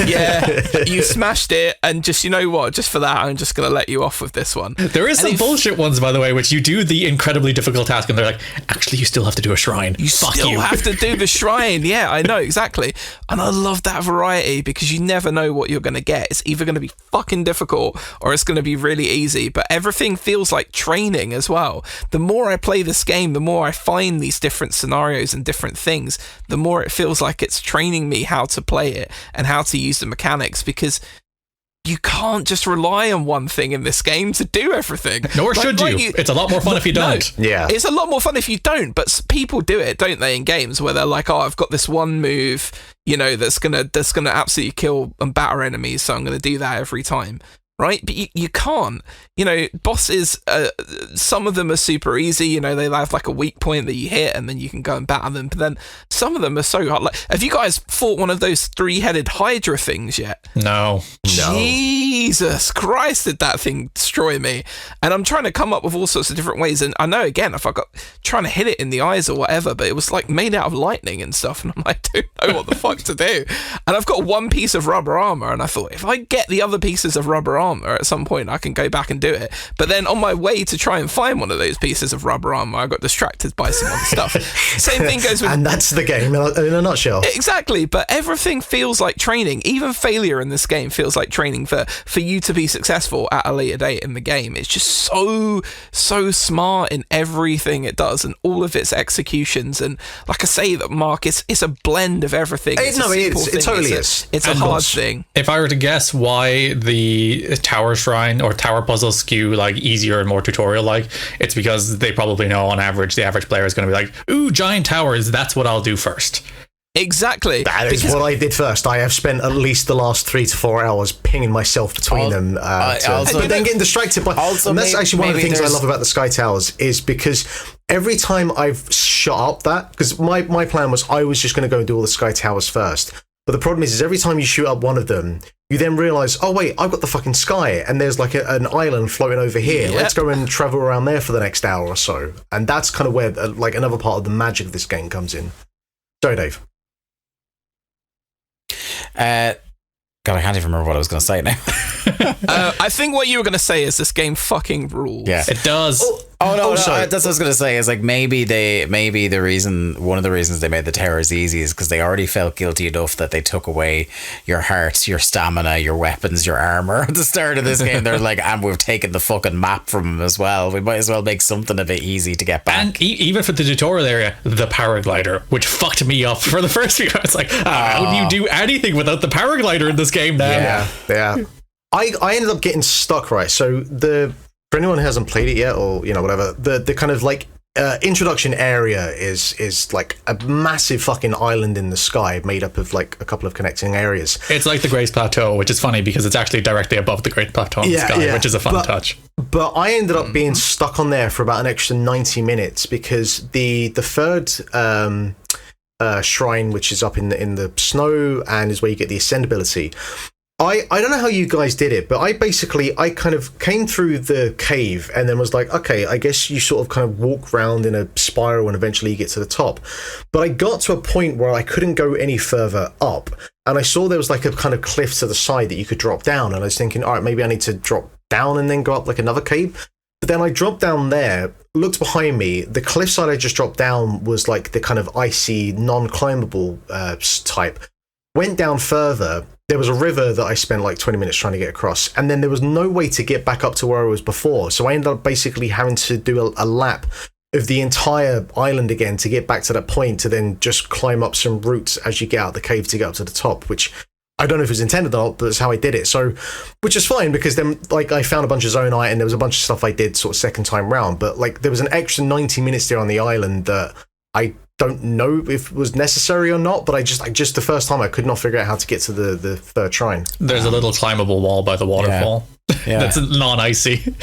Yeah, you smashed it, and just just for that, I'm just going to let you off with this one. There is some bullshit ones, by the way, which you do the incredibly difficult task, and they're like, actually, you still have to do a shrine. You still have to do the shrine. Yeah, I know, exactly. And I love that variety, because you never know what you're going to get. It's either going to be fucking difficult or it's going to be really easy, but everything feels like training as well. The more I play this game, the more I find these different scenarios and different things, the more it feels like it's training me how to play it and how to use the mechanics, because you can't just rely on one thing in this game to do everything. Nor should you. It's a lot more fun if you don't. Yeah, it's a lot more fun if you don't, but people do it, don't they, in games where they're like, oh, I've got this one move, that's gonna absolutely kill and batter enemies, so I'm gonna do that every time. right? But you can't. You know, bosses, some of them are super easy. You know, they have like a weak point that you hit and then you can go and batter them. But then some of them are so hard. Like, have you guys fought one of those 3-headed Hydra things yet? No. Jesus Christ, did that thing destroy me? And I'm trying to come up with all sorts of different ways. And I know, again, if I got trying to hit it in the eyes or whatever, but it was like made out of lightning and stuff. And I'm like, I don't know what the fuck to do. And I've got one piece of rubber armor. And I thought, if I get the other pieces of rubber armor at some point, I can go back and do it. But then on my way to try and find one of those pieces of rubber armor, I got distracted by some other stuff. Same thing goes with... And that's the game in a nutshell. Exactly, but everything feels like training. Even failure in this game feels like training for you to be successful at a later date in the game. It's just so smart in everything it does and all of its executions. And like I say, that Mark, it's a blend of everything. It totally is. It's a hard thing. If I were to guess why the tower shrine or tower puzzles skew like easier and more tutorial like, it's because they probably know on average the average player is going to be like, ooh, giant towers, that's what I'll do first. Exactly. That is what I did first. I have spent at least the last 3 to 4 hours pinging myself between them. But then getting distracted by... and that's actually one of the things I love about the Sky Towers, is because every time I've shot up that... Because my plan was I was just going to go and do all the Sky Towers first. But the problem is every time you shoot up one of them, you then realise, oh wait, I've got the fucking sky, and there's like an island floating over here. Yep. Let's go and travel around there for the next hour or so. And that's kind of where like another part of the magic of this game comes in. Sorry, Dave. God, I can't even remember what I was going to say now. I think what you were going to say is this game fucking rules. Yeah, it does. Oh no, that's what I was going to say. Is like maybe one of the reasons they made the towers easy is because they already felt guilty enough that they took away your heart, your stamina, your weapons, your armor at the start of this game. They're like, and we've taken the fucking map from them as well. We might as well make something of it easy to get back. And even for the tutorial area, the paraglider, which fucked me up for the first few hours. Like, how do you do anything without the paraglider in this game now? Yeah. I ended up getting stuck, right? So for anyone who hasn't played it yet, or you know whatever, the kind of like introduction area is like a massive fucking island in the sky made up of like a couple of connecting areas. It's like the Great Plateau, which is funny because it's actually directly above the Great Plateau in the sky, which is a fun touch. But I ended up being stuck on there for about an extra 90 minutes because the third shrine, which is up in the snow and is where you get the ascend ability. I don't know how you guys did it, but I kind of came through the cave and then was like, okay, I guess you sort of kind of walk around in a spiral and eventually you get to the top. But I got to a point where I couldn't go any further up. And I saw there was like a kind of cliff to the side that you could drop down. And I was thinking, all right, maybe I need to drop down and then go up like another cave. But then I dropped down there, looked behind me. The cliffside I just dropped down was like the kind of icy, non-climbable type. Went down further. There was a river that I spent like 20 minutes trying to get across, and then there was no way to get back up to where I was before. So I ended up basically having to do a lap of the entire island again to get back to that point, to then just climb up some routes as you get out of the cave to get up to the top, which I don't know if it was intended or not, but that's how I did it. So, which is fine, because then like I found a bunch of zonite and there was a bunch of stuff I did sort of second time round, but like there was an extra 90 minutes there on the island that I don't know if it was necessary or not, but I just the first time I could not figure out how to get to the third shrine. There's a little climbable wall by the waterfall. Yeah. That's non-icy.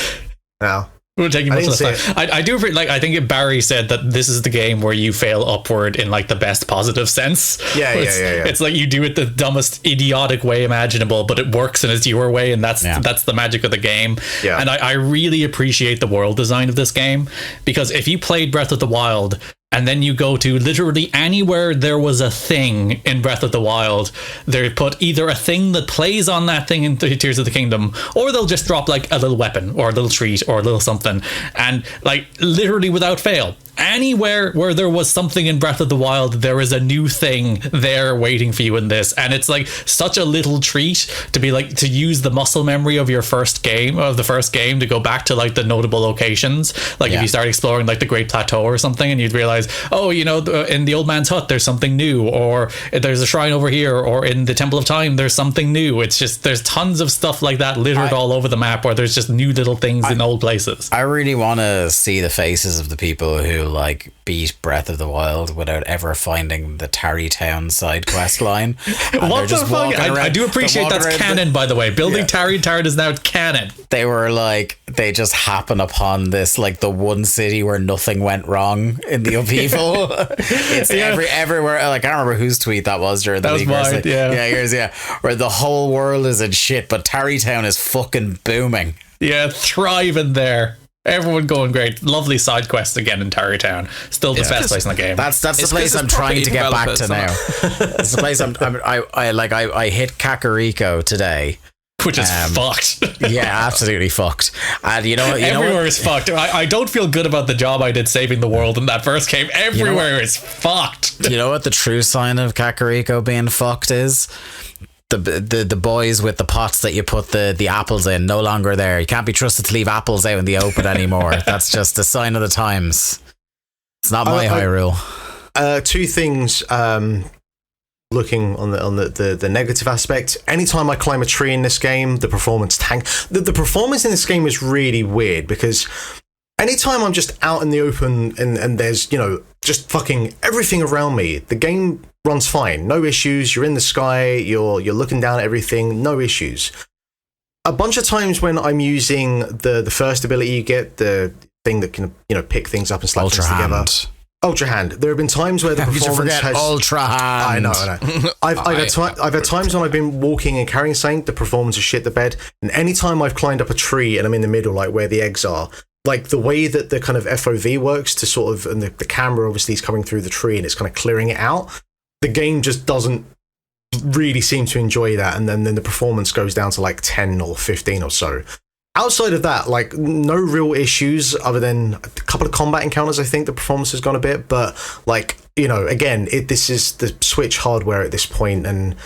Now it would take you much less time. I do like. I think Barry said that this is the game where you fail upward in like the best positive sense. Yeah. It's like you do it the dumbest, idiotic way imaginable, but it works and it's your way, and that's the magic of the game. Yeah. And I really appreciate the world design of this game, because if you played Breath of the Wild and then you go to literally anywhere there was a thing in Breath of the Wild, they put either a thing that plays on that thing in Tears of the Kingdom, or they'll just drop like a little weapon or a little treat or a little something. And like literally without fail, anywhere where there was something in Breath of the Wild, there is a new thing there waiting for you in this. And it's like such a little treat to be like, to use the muscle memory of the first game to go back to like the notable locations. Like if you start exploring like the Great Plateau or something, and you'd realize, oh, you know, in the old man's hut there's something new, or there's a shrine over here, or in the Temple of Time there's something new. It's just, there's tons of stuff like that littered all over the map, where there's just new little things in old places. I really want to see the faces of the people who like beat Breath of the Wild without ever finding the Tarrytown side quest line. What the fuck? I do appreciate that's canon, by the way. Building Tarrytown is now canon. They were like, they just happen upon this, like the one city where nothing went wrong in the upheaval. It's everywhere. Like, I don't remember whose tweet that was during the league. Mine, where the whole world is in shit, but Tarrytown is fucking booming. Yeah, thriving there. Everyone going great. Lovely side quest again in Tarrytown. Still the best place in the game. That's the place I'm trying to get back to now. It's the place I hit Kakariko today. Which is fucked. Yeah, absolutely fucked. And everywhere is fucked. I don't feel good about the job I did saving the world in that first game. Everywhere is fucked. You know what the true sign of Kakariko being fucked is? The boys with the pots that you put the apples in, no longer there. You can't be trusted to leave apples out in the open anymore. That's just a sign of the times. It's not my Hyrule. Two things. Looking on the negative aspect, anytime I climb a tree in this game, the performance tank. The performance in this game is really weird because anytime I'm just out in the open and there's just fucking everything around me, the game runs fine, no issues. You're in the sky, you're looking down at everything, no issues. A bunch of times when I'm using the first ability you get, the thing that can pick things up and slap things together. Ultra Hand. There have been times where the performance has... Ultra Hand. I know. I've had times when I've been walking and carrying something, the performance has shit the bed. And anytime I've climbed up a tree and I'm in the middle, like where the eggs are, like the way that the kind of FOV works to sort of, and the camera obviously is coming through the tree and it's kind of clearing it out, the game just doesn't really seem to enjoy that. And then the performance goes down to like 10 or 15 or so. Outside of that, like, no real issues other than a couple of combat encounters. I think the performance has gone a bit, but like, again, this is the Switch hardware at this point, and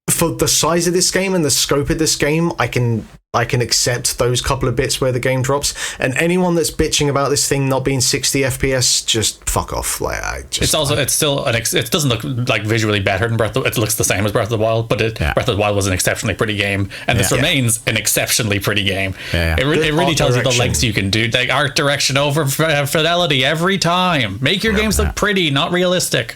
for the size of this game and the scope of this game, I can accept those couple of bits where the game drops. And anyone that's bitching about this thing not being 60 FPS, just fuck off. Like, it doesn't look like visually better than Breath of the Wild. It looks the same as Breath of the Wild, but Breath of the Wild was an exceptionally pretty game, and this remains an exceptionally pretty game. It really tells you the lengths you can do. Like, art direction over fidelity every time. Make your games look pretty, not realistic.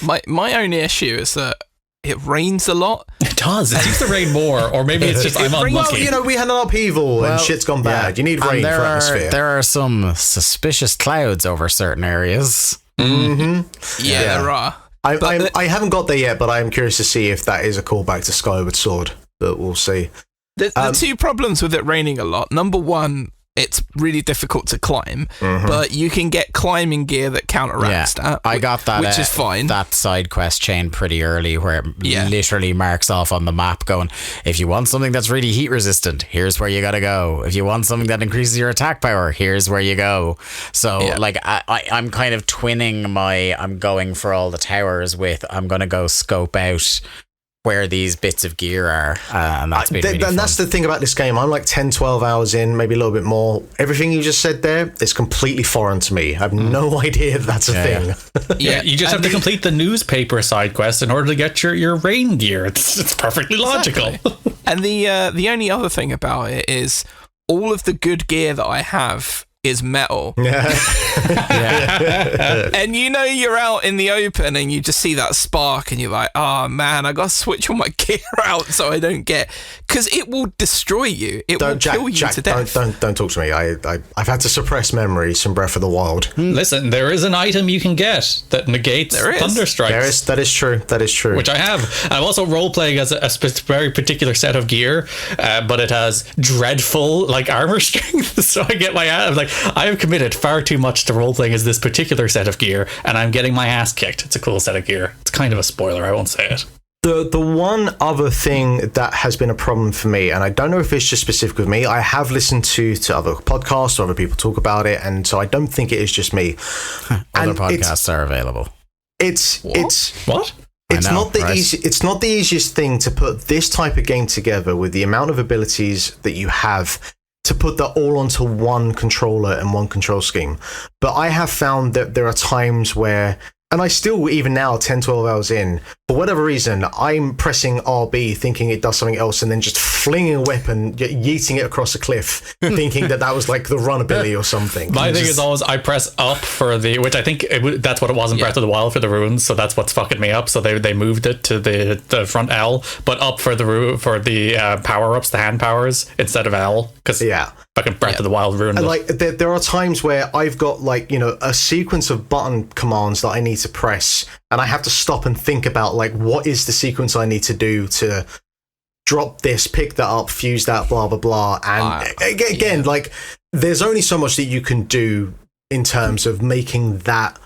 My only issue is that it rains a lot. It does. It used to rain more, or maybe it's just I'm unlucky. Well, we had an upheaval and shit's gone bad. You need rain for atmosphere. There are some suspicious clouds over certain areas. Mm-hmm. Yeah, there are. I haven't got there yet, but I am curious to see if that is a callback to Skyward Sword. But we'll see. The two problems with it raining a lot. Number one, it's really difficult to climb, but you can get climbing gear that counteracts that. I got that, which is fine. That side quest chain pretty early, where it literally marks off on the map, going, if you want something that's really heat resistant, here's where you gotta go. If you want something that increases your attack power, here's where you go. So, like, I'm kind of twinning I'm going for all the towers with, I'm gonna go scope out where these bits of gear are, and that's been really fun. That's the thing about this game. I'm like 10, 12 hours in, maybe a little bit more. Everything you just said there is completely foreign to me. I have no idea that's a thing. You just have to complete the newspaper side quest in order to get your rain gear. It's perfectly logical. Exactly. And the only other thing about it is all of the good gear that I have is metal. And you're out in the open and you just see that spark and you're like, oh man, I gotta switch all my gear out so I don't get, because it will destroy you. It will kill you to death. Don't talk to me. I've had to suppress memories from Breath of the Wild. Listen, there is an item you can get that negates thunder strikes. That is true. Which I have. I'm also role playing as a very particular set of gear, but it has dreadful like armor strength. So I get I'm like, I have committed far too much to role-playing as this particular set of gear, and I'm getting my ass kicked. It's a cool set of gear. It's kind of a spoiler, I won't say it. The one other thing that has been a problem for me, and I don't know if it's just specific with me, I have listened to other podcasts or other people talk about it, and so I don't think it is just me. Other podcasts are available. It's what? It's not the easiest thing to put this type of game together with the amount of abilities that you have, to put that all onto one controller and one control scheme. But I have found that there are times where And I still, even now, 10, 12 hours in, for whatever reason, I'm pressing RB thinking it does something else and then just flinging a weapon, yeeting it across a cliff, thinking that was like the run ability or something. My thing is always I press up for the, which I think that's what it was in Breath of the Wild for the runes, so that's what's fucking me up. So they moved it to the front L, but up for the power-ups, the hand powers, instead of L, because fucking Breath of the Wild ruined and it. like there are times where I've got like, you know, a sequence of button commands that I need to press, and I have to stop and think about like, what is the sequence I need to do to drop this, pick that up, fuse that, blah blah blah. And again, like, there's only so much that you can do in terms of making that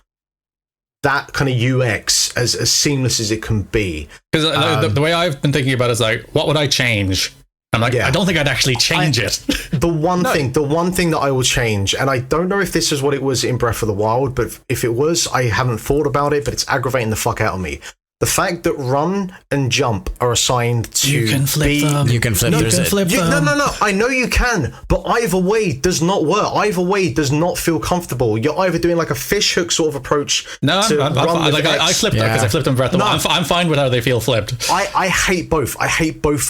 kind of UX as seamless as it can be. Because the way I've been thinking about it is like, what would I change? I'm like, I don't think I'd actually change it. The one thing that I will change, and I don't know if this is what it was in Breath of the Wild, but if it was, I haven't thought about it, but it's aggravating the fuck out of me. The fact that run and jump are assigned to You can flip them. You can flip No, I know you can, but either way does not work. Either way does not feel comfortable. You're either doing like a fish hook sort of approach. No, I'm fine. Like, I flipped because I flipped in Breath of the Wild. I'm fine with how they feel flipped. I hate both.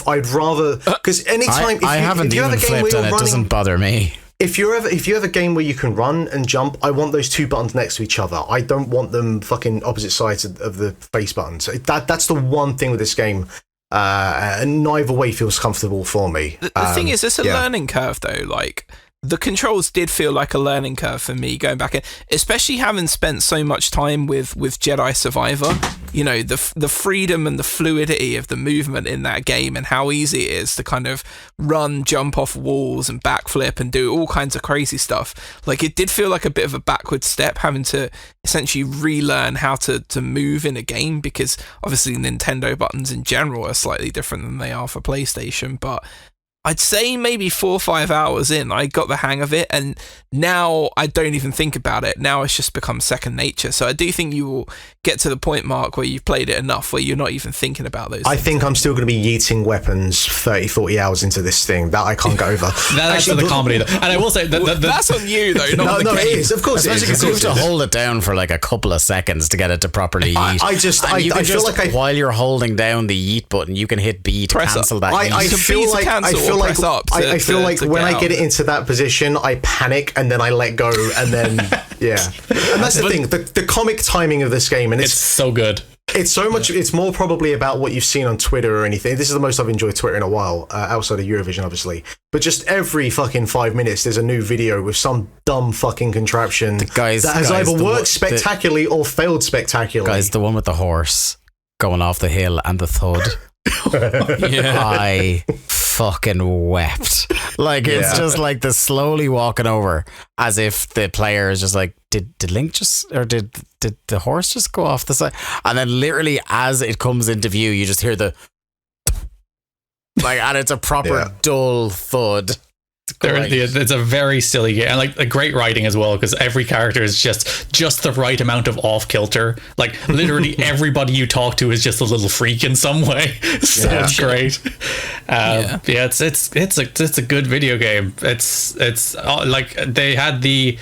I'd rather, because anytime I haven't even flipped and it doesn't bother me. If you have a game where you can run and jump, I want those two buttons next to each other. I don't want them fucking opposite sides of the face buttons. That's the one thing with this game. And neither way feels comfortable for me. The thing is, it's a learning curve, though. Like, the controls did feel like a learning curve for me going back, especially having spent so much time with Jedi Survivor. You know, the freedom and the fluidity of the movement in that game, and how easy it is to kind of run, jump off walls and backflip and do all kinds of crazy stuff. Like, it did feel like a bit of a backward step, having to essentially relearn how to move in a game, because obviously Nintendo buttons in general are slightly different than they are for PlayStation. But I'd say maybe 4 or 5 hours in, I got the hang of it, and now I don't even think about it. Now it's just become second nature. So I do think you will get to the point, Mark, where you've played it enough where you're not even thinking about those things. I think I'm still going to be yeeting weapons 30, 40 hours into this thing. That I can't go over. That's for the comedy, though. And I will say that's on you, though. Not no, the game. it is. Of course, especially because you have to hold it down for like a couple of seconds to get it to properly yeet. I feel like while you're holding down the yeet button, you can hit B to cancel that. I feel like when I get it into that position, I panic and then I let go, and then and that's the thing. The comic timing of this game, and it's so good. It's so much. It's more probably about what you've seen on Twitter or anything. This is the most I've enjoyed Twitter in a while, outside of Eurovision, obviously. But just every fucking 5 minutes, there's a new video with some dumb fucking contraption that has either worked spectacularly or failed spectacularly. Guys, the one with the horse going off the hill and the thud. I fucking wept. Like, it's just like the slowly walking over, as if the player is just like, did Link just, or did the horse just go off the side? And then literally as it comes into view, you just hear the like, and it's a proper dull thud. It's a very silly game, and like a great writing as well, because every character is just the right amount of off kilter. Like, literally everybody you talk to is just a little freak in some way. So it's great. It's a good video game. It's like, they had the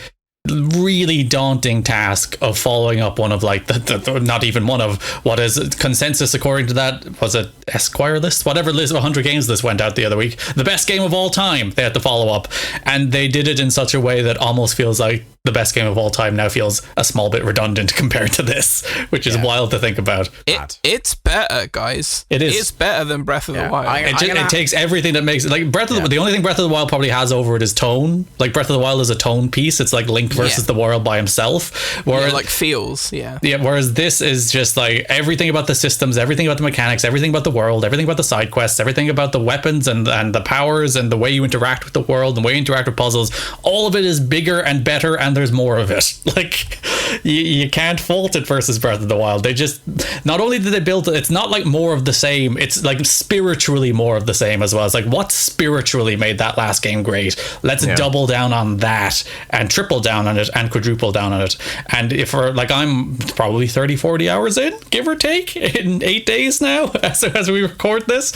really daunting task of following up one of like the not even one of what is consensus, according to that, was it Esquire list, whatever list of 100 games list went out the other week, the best game of all time. They had to follow up, and they did it in such a way that almost feels like the best game of all time now feels a small bit redundant compared to this, which is wild to think about. It's better, guys. It is. It's better than Breath of the Wild. It takes everything that makes it like Breath of the only thing Breath of the Wild probably has over it is tone. Like, Breath of the Wild is a tone piece. It's like Link versus the world by himself. Whereas, like feels. Whereas this is just like everything about the systems, everything about the mechanics, everything about the world, everything about the side quests, everything about the weapons and the powers and the way you interact with the world and the way you interact with puzzles. All of it is bigger and better, and there's more of it. Like, you can't fault it versus Breath of the Wild. They just, not only did they build it, it's not like more of the same, it's like spiritually more of the same as well. It's like, what spiritually made that last game great? Let's double down on that and triple down on it and quadruple down on it. And if we're like, I'm probably 30-40 hours in, give or take, in 8 days now as we record this,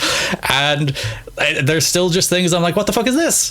and there's still just things I'm like, what the fuck is this?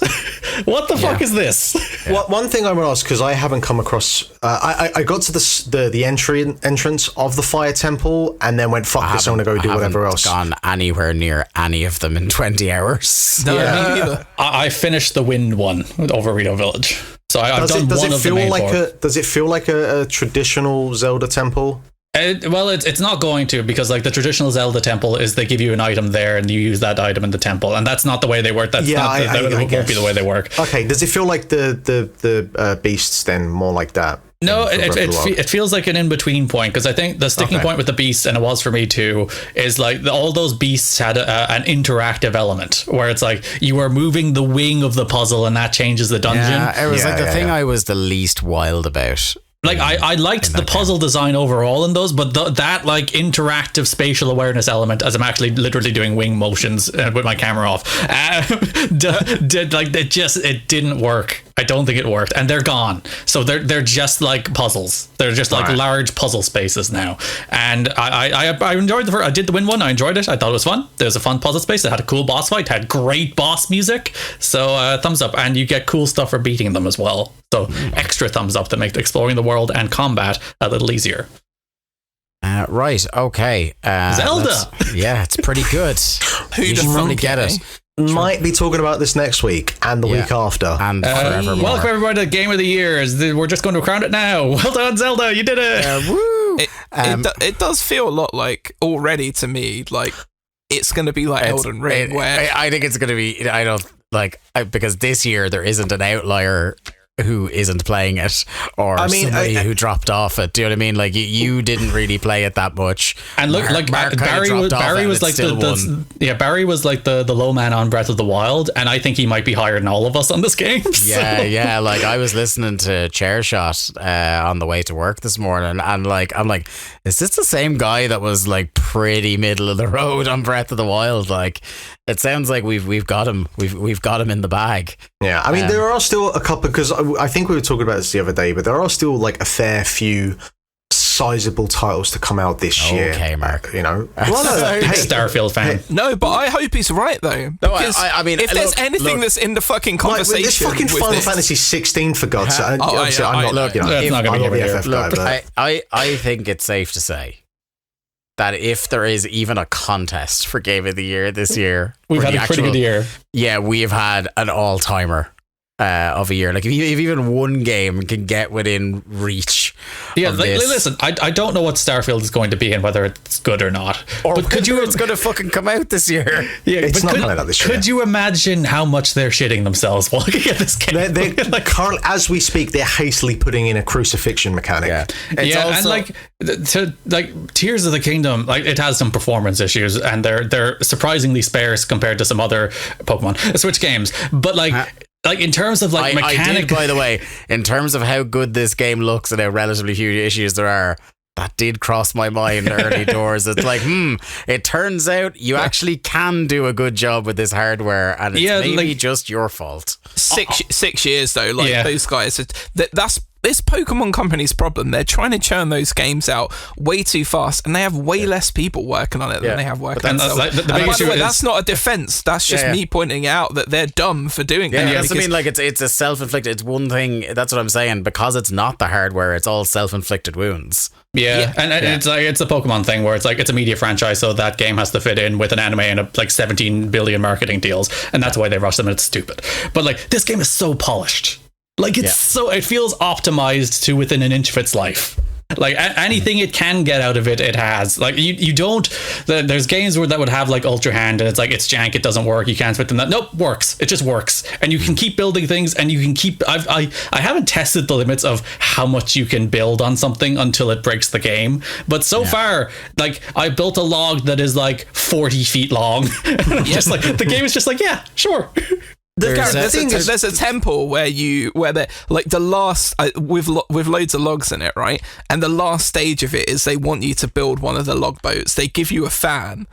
What the fuck is this? One thing I want to ask, because I haven't come across, I got to the entrance of the Fire Temple and then went, fuck this, I'm going to go do whatever else. I haven't gone anywhere near any of them in 20 hours. No, me neither. I finished the Wind one over Rito Village. So I've done one of the main four. Does it feel like a traditional Zelda temple? It's not going to, because like the traditional Zelda temple is they give you an item there and you use that item in the temple, and that's not the way they work. That won't be the way they work. Okay, does it feel like the beasts then more like that? No, it feels like an in-between point, because I think the sticking point with the beasts, and it was for me too, is like all those beasts had an interactive element where it's like you are moving the wing of the puzzle and that changes the dungeon. Yeah, it was like the thing I was the least wild about. Like I liked the puzzle design overall in those, but that like interactive spatial awareness element, as I'm actually literally doing wing motions with my camera off, it didn't work. I don't think it worked, and they're gone. So they're just like puzzles. They're just like large puzzle spaces now. And I enjoyed I did the Wind one. I enjoyed it. I thought it was fun. There was a fun puzzle space. It had a cool boss fight. It had great boss music. So thumbs up. And you get cool stuff for beating them as well. So extra thumbs up to make exploring the world and combat a little easier. Right. Okay. Zelda. Yeah, it's pretty good. You should probably get it. Might be talking about this next week and the week after. And forevermore. Welcome everybody to the Game of the Year. We're just going to crown it now. Well done, Zelda. You did it. Woo! It does feel a lot like, already to me, like it's going to be like Elden Ring. I think it's going to be, because this year there isn't an outlier who isn't playing it, or somebody who dropped off it. Do you know what I mean? Like you didn't really play it that much. And look, Barry was like Barry was like the low man on Breath of the Wild, and I think he might be higher than all of us on this game. Yeah. Like I was listening to Chairshot on the way to work this morning, and like I'm like, is this the same guy that was like pretty middle of the road on Breath of the Wild? Like it sounds like we've got him. We've got him in the bag. Yeah, I mean there are still a couple, because I think we were talking about this the other day, but there are still like a fair few sizable titles to come out this year. Okay, Mark. You know, Starfield fan. No, but I hope he's right though. Because I mean, if there's anything that's in the fucking conversation, this fucking Final Fantasy 16 for God's sake. I'm not going to be FF guy. I think it's safe to say that if there is even a contest for Game of the Year this year, we've had a pretty good year. Yeah, we've had an all-timer of a year. Like if even one game can get within reach. Yeah, listen, I don't know what Starfield is going to be and whether it's good or not. Or but it's going to fucking come out this year. Yeah, it's not coming out this year. Could you imagine how much they're shitting themselves while looking at this game? They're currently, as we speak, they're hastily putting in a crucifixion mechanic. And like Tears of the Kingdom, like it has some performance issues, and they're surprisingly sparse compared to some other Pokemon Switch games. But like in terms of like mechanic, I did, by the way, in terms of how good this game looks and how relatively few issues there are, that did cross my mind early doors. It's like, it turns out you actually can do a good job with this hardware, and it's maybe just your fault. 6 years though, those guys, that's this Pokemon company's problem. They're trying to churn those games out way too fast, and they have way less people working on it than they have working on it. By the way, that's not a defense. That's just me pointing out that they're dumb for doing that. Yeah, I mean, like it's a self-inflicted. It's one thing. That's what I'm saying. Because it's not the hardware, it's all self-inflicted wounds. Yeah. And it's like it's a Pokemon thing where it's like it's a media franchise, so that game has to fit in with an anime and like 17 billion marketing deals, and that's why they rush them, and it's stupid. But like this game is so polished. Like it's it feels optimized to within an inch of its life. Like anything it can get out of it, it has. Like you don't. There's games that would have like Ultra Hand, and it's like it's jank, it doesn't work, you can't fit them. That nope, works. It just works, and you can keep building things, and you can keep. I haven't tested the limits of how much you can build on something until it breaks the game. But so far, like I built a log that is like 40 feet long. Just like the game is just like sure. There's a temple where they're like the last with loads of logs in it, right? And the last stage of it is they want you to build one of the log boats. They give you a fan,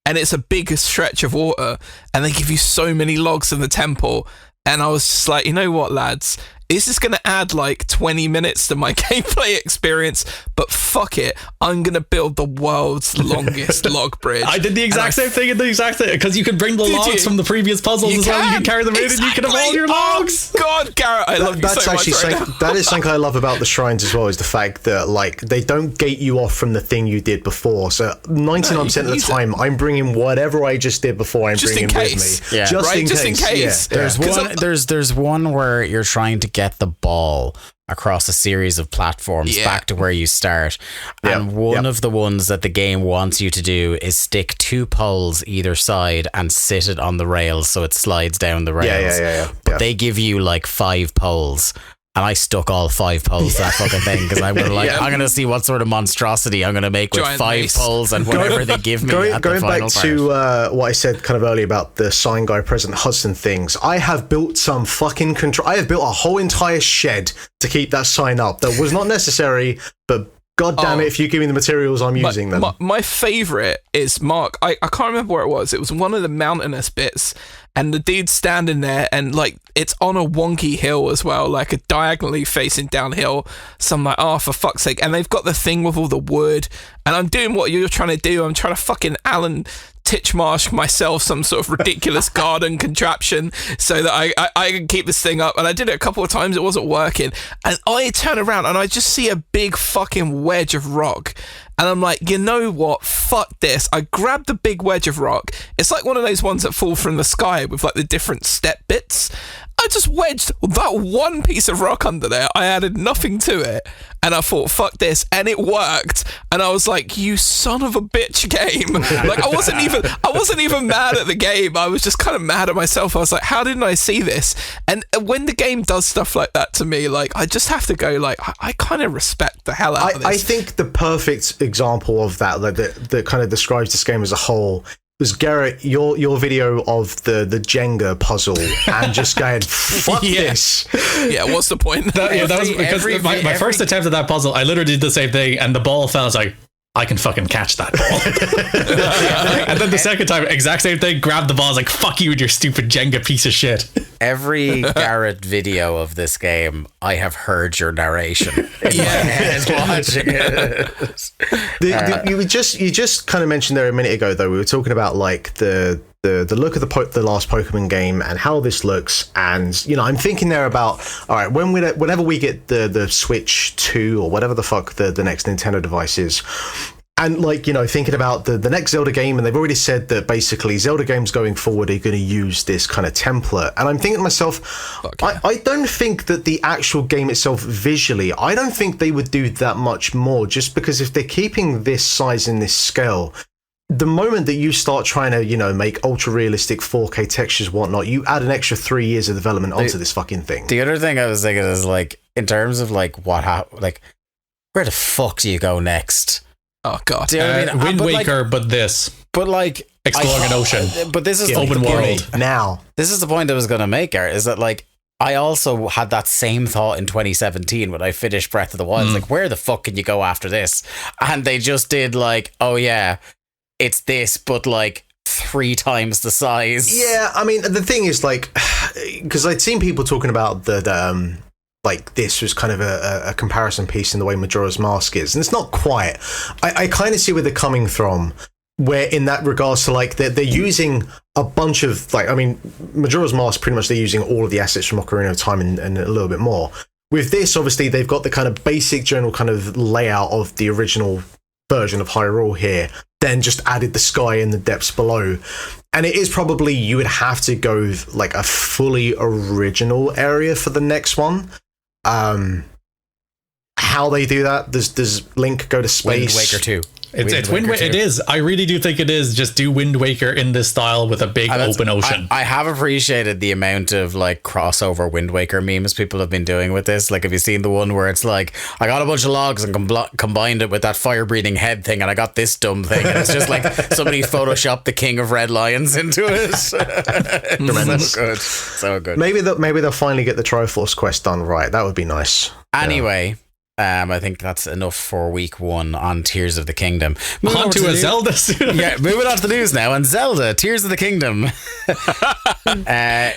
and it's a big stretch of water, and they give you so many logs in the temple. And I was just like, you know what, lads? this is going to add like 20 minutes to my gameplay experience, but fuck it, I'm going to build the world's longest log bridge. I did the exact same thing in the exact thing, because you can bring the logs from the previous puzzles as well. You can carry them in and you can have all your logs. Oh, God, Garrett, I love you so much right now. That is something I love about the shrines as well, is the fact that like they don't gate you off from the thing you did before. So 99% of the time, I'm bringing whatever I just did before. I'm bringing with me, just in case. Yeah. There's one where you're trying to get the ball across a series of platforms back to where you start, and one of the ones that the game wants you to do is stick 2 poles either side and sit it on the rails so it slides down the rails. But they give you like 5 poles. And I stuck all 5 poles to that fucking thing, because I'm gonna see what sort of monstrosity I'm gonna make with Giant 5 mace. poles and whatever they give me. Going at the final back part. to what I said kind of earlier about the sign guy, President Hudson things, I have built some fucking control. I have built a whole entire shed to keep that sign up. That was not necessary, but God damn it, if you give me the materials, I'm using them. My favourite is Mark. I can't remember where it was. It was one of the mountainous bits, and the dude's standing there, and like it's on a wonky hill as well, like a diagonally facing downhill. So I'm like, oh, for fuck's sake! And they've got the thing with all the wood, and I'm doing what you're trying to do. I'm trying to fucking Alan Titchmarsh myself some sort of ridiculous garden contraption so that I can keep this thing up. And I did it a couple of times, it wasn't working, and I turn around and I just see a big fucking wedge of rock, and I'm like, you know what, fuck this. I grabbed the big wedge of rock. It's like one of those ones that fall from the sky with like the different step bits. I just wedged that one piece of rock under there. I added nothing to it, and I thought, fuck this, and it worked. And I was like, you son of a bitch game. Like I wasn't even mad at the game. I was just kind of mad at myself. I was like, how didn't I see this? And when the game does stuff like that to me, like I just have to go like, I kind of respect the hell out of this. I think the perfect example of that kind of describes this game as a whole was, Garrett, your video of the Jenga puzzle and just going, fuck this. Yeah, what's the point? That was because my first attempt at that puzzle, I literally did the same thing, and the ball fell. I was like, I can fucking catch that ball. And then the second time, exact same thing, grabbed the ball, I was like, fuck you with your stupid Jenga piece of shit. Every Garrett video of this game, I have heard your narration in my head watching it. You just kind of mentioned there a minute ago, though, we were talking about like the look of the last Pokemon game and how this looks, and you know, I'm thinking there about, all right, whenever we get the Switch 2 or whatever the fuck the next Nintendo device is, and like, you know, thinking about the next Zelda game, and they've already said that basically Zelda games going forward are going to use this kind of template, and I'm thinking to myself, I don't think that the actual game itself visually, I don't think they would do that much more, just because if they're keeping this size and this scale, the moment that you start trying to, you know, make ultra realistic 4K textures, whatnot, you add an extra 3 years of development onto this fucking thing. The other thing I was thinking is like, in terms of like where the fuck do you go next? Oh god, do you know what I mean? Wind Waker, like, but like exploring an ocean. But this is open world now. This is the point I was going to make, Art, is that like I also had that same thought in 2017 when I finished Breath of the Wild. Like, where the fuck can you go after this? And they just did like, oh yeah, it's this, but like 3 times the size. Yeah, I mean, the thing is, like, because I'd seen people talking about the like this was kind of a comparison piece in the way Majora's Mask is, and it's not quite. I kind of see where they're coming from, where in that regards to like they're using a bunch of, like, I mean, Majora's Mask, pretty much they're using all of the assets from Ocarina of Time and a little bit more. With this, obviously, they've got the kind of basic general kind of layout of the original version of Hyrule here, then just added the sky and the depths below. And it is probably, you would have to go like a fully original area for the next one. How they do that, does Link go to space? Wind Waker 2. It's Wind Waker. It is. I really do think it is. Just do Wind Waker in this style with a big open ocean. I have appreciated the amount of like crossover Wind Waker memes people have been doing with this. Like, have you seen the one where it's like, I got a bunch of logs and combined it with that fire breathing head thing, and I got this dumb thing, and it's just like somebody photoshopped the King of Red Lions into it. So good. Maybe they'll finally get the Triforce quest done right. That would be nice. Anyway. I think that's enough for week 1 on Tears of the Kingdom. On to a Zelda. Yeah, moving on to the news now. And Zelda, Tears of the Kingdom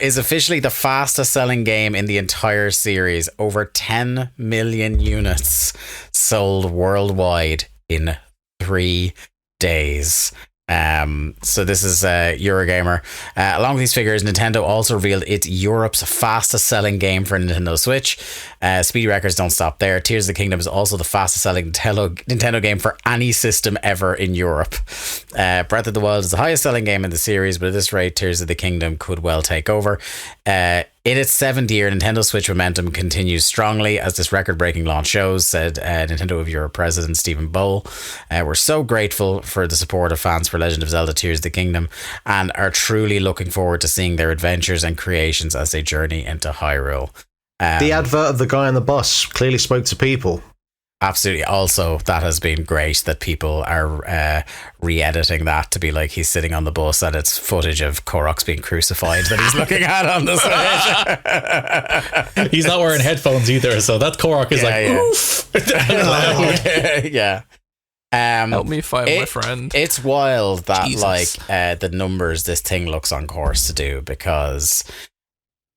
is officially the fastest selling game in the entire series. Over 10 million units sold worldwide in 3 days. So this is Eurogamer. Along with these figures, Nintendo also revealed it's Europe's fastest selling game for Nintendo Switch. Speedy records don't stop there. Tears of the Kingdom is also the fastest selling Nintendo game for any system ever in Europe. Breath of the Wild is the highest selling game in the series, but at this rate, Tears of the Kingdom could well take over. In its 7th year, Nintendo Switch momentum continues strongly, as this record-breaking launch shows, said Nintendo of Europe President Stephen Bowl. We're so grateful for the support of fans for Legend of Zelda Tears of the Kingdom and are truly looking forward to seeing their adventures and creations as they journey into Hyrule. The advert of the guy on the bus clearly spoke to people. Absolutely. Also, that has been great that people are re-editing that to be like he's sitting on the bus and it's footage of Korok's being crucified that he's looking at on the Switch. He's not wearing headphones either, so that Korok is oof. Yeah. Help me find my friend. It's wild that Jesus. the numbers this thing looks on course to do, because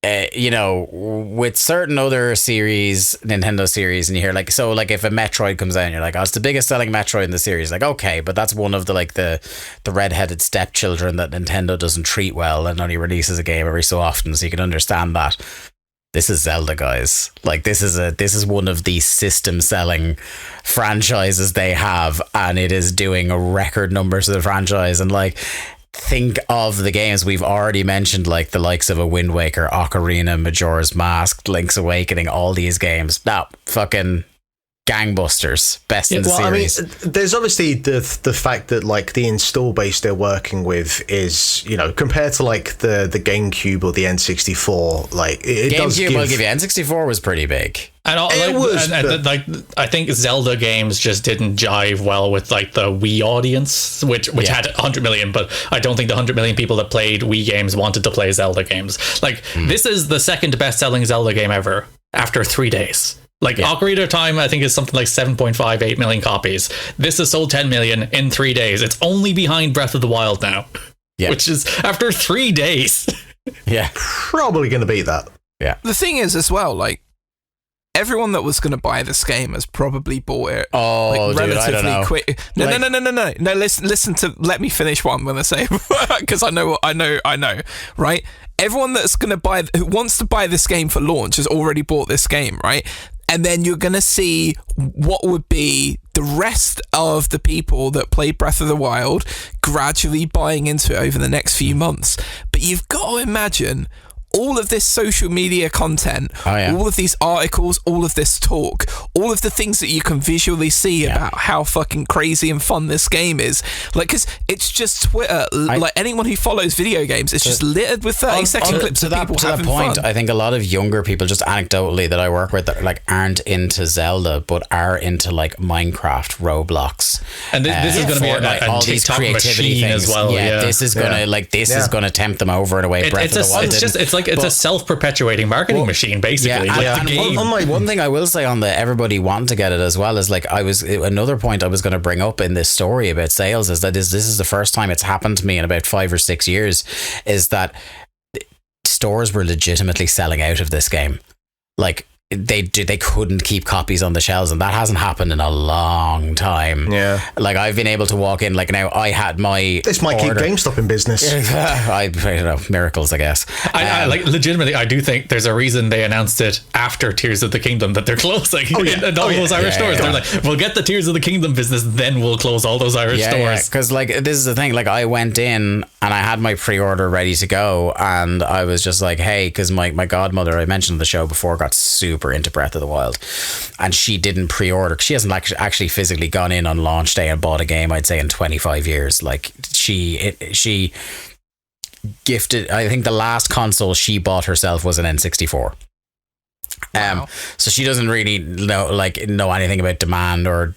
with certain other series, Nintendo series, and you hear if a Metroid comes out and you're like, oh, it's the biggest selling Metroid in the series, like, okay, but that's one of the redheaded stepchildren that Nintendo doesn't treat well and only releases a game every so often, so you can understand that. This is Zelda, guys. This is one of the system selling franchises they have, and it is doing record numbers of the franchise. And think of the games we've already mentioned, the likes of a Wind Waker, Ocarina, Majora's Mask, Link's Awakening, all these games. Now, fucking gangbusters, best in the series. I mean, there's obviously the fact that the install base they're working with is, compared to the GameCube or the N64, it does GameCube, give... I'll give you, N64 was pretty big. And I think Zelda games just didn't jive well with the Wii audience, which had 100 million, but I don't think the 100 million people that played Wii games wanted to play Zelda games. This is the second best selling Zelda game ever after 3 days. Ocarina of Time, I think, is something like 7.58 million copies. This has sold 10 million in 3 days. It's only behind Breath of the Wild now, which is after 3 days. Yeah, probably going to beat that. Yeah. The thing is, as well, everyone that was going to buy this game has probably bought it. Relatively quick. No. Listen to. Let me finish what I'm going to say, because I know. Right. Everyone that's going to buy, who wants to buy this game for launch, has already bought this game, right? And then you're going to see what would be the rest of the people that played Breath of the Wild gradually buying into it over the next few months. But you've got to imagine all of this social media content, all of these articles, all of this talk, all of the things that you can visually see about how fucking crazy and fun this game is. Because it's just Twitter. Anyone who follows video games, it's just littered with 30-second clips of people having fun. I think a lot of younger people, just anecdotally that I work with, that aren't into Zelda but are into Minecraft, Roblox, and this is going to be all a these TikTok creativity machine things as well. This is going to is going to tempt them over in a way. Breath of the Wild it's a self-perpetuating marketing machine, basically. One thing I will say on everybody wanting to get it as well is another point I was going to bring up in this story about sales is that this is the first time it's happened to me in about 5 or 6 years, is that stores were legitimately selling out of this game. They couldn't keep copies on the shelves, and that hasn't happened in a long time. I've been able to walk in, now I had my this might keep GameStop in business. I don't know, miracles, I guess. I legitimately, I do think there's a reason they announced it after Tears of the Kingdom that they're closing all those Irish stores. They're we'll get the Tears of the Kingdom business, then we'll close all those Irish stores. Because this is the thing, I went in and I had my pre-order ready to go, and I was just hey, because my godmother, I mentioned on the show before, got super into Breath of the Wild, and she didn't pre-order. She hasn't actually physically gone in on launch day and bought a game, I'd say, in 25 years. She gifted, I think the last console she bought herself was an N64. Wow. So she doesn't really know anything about demand or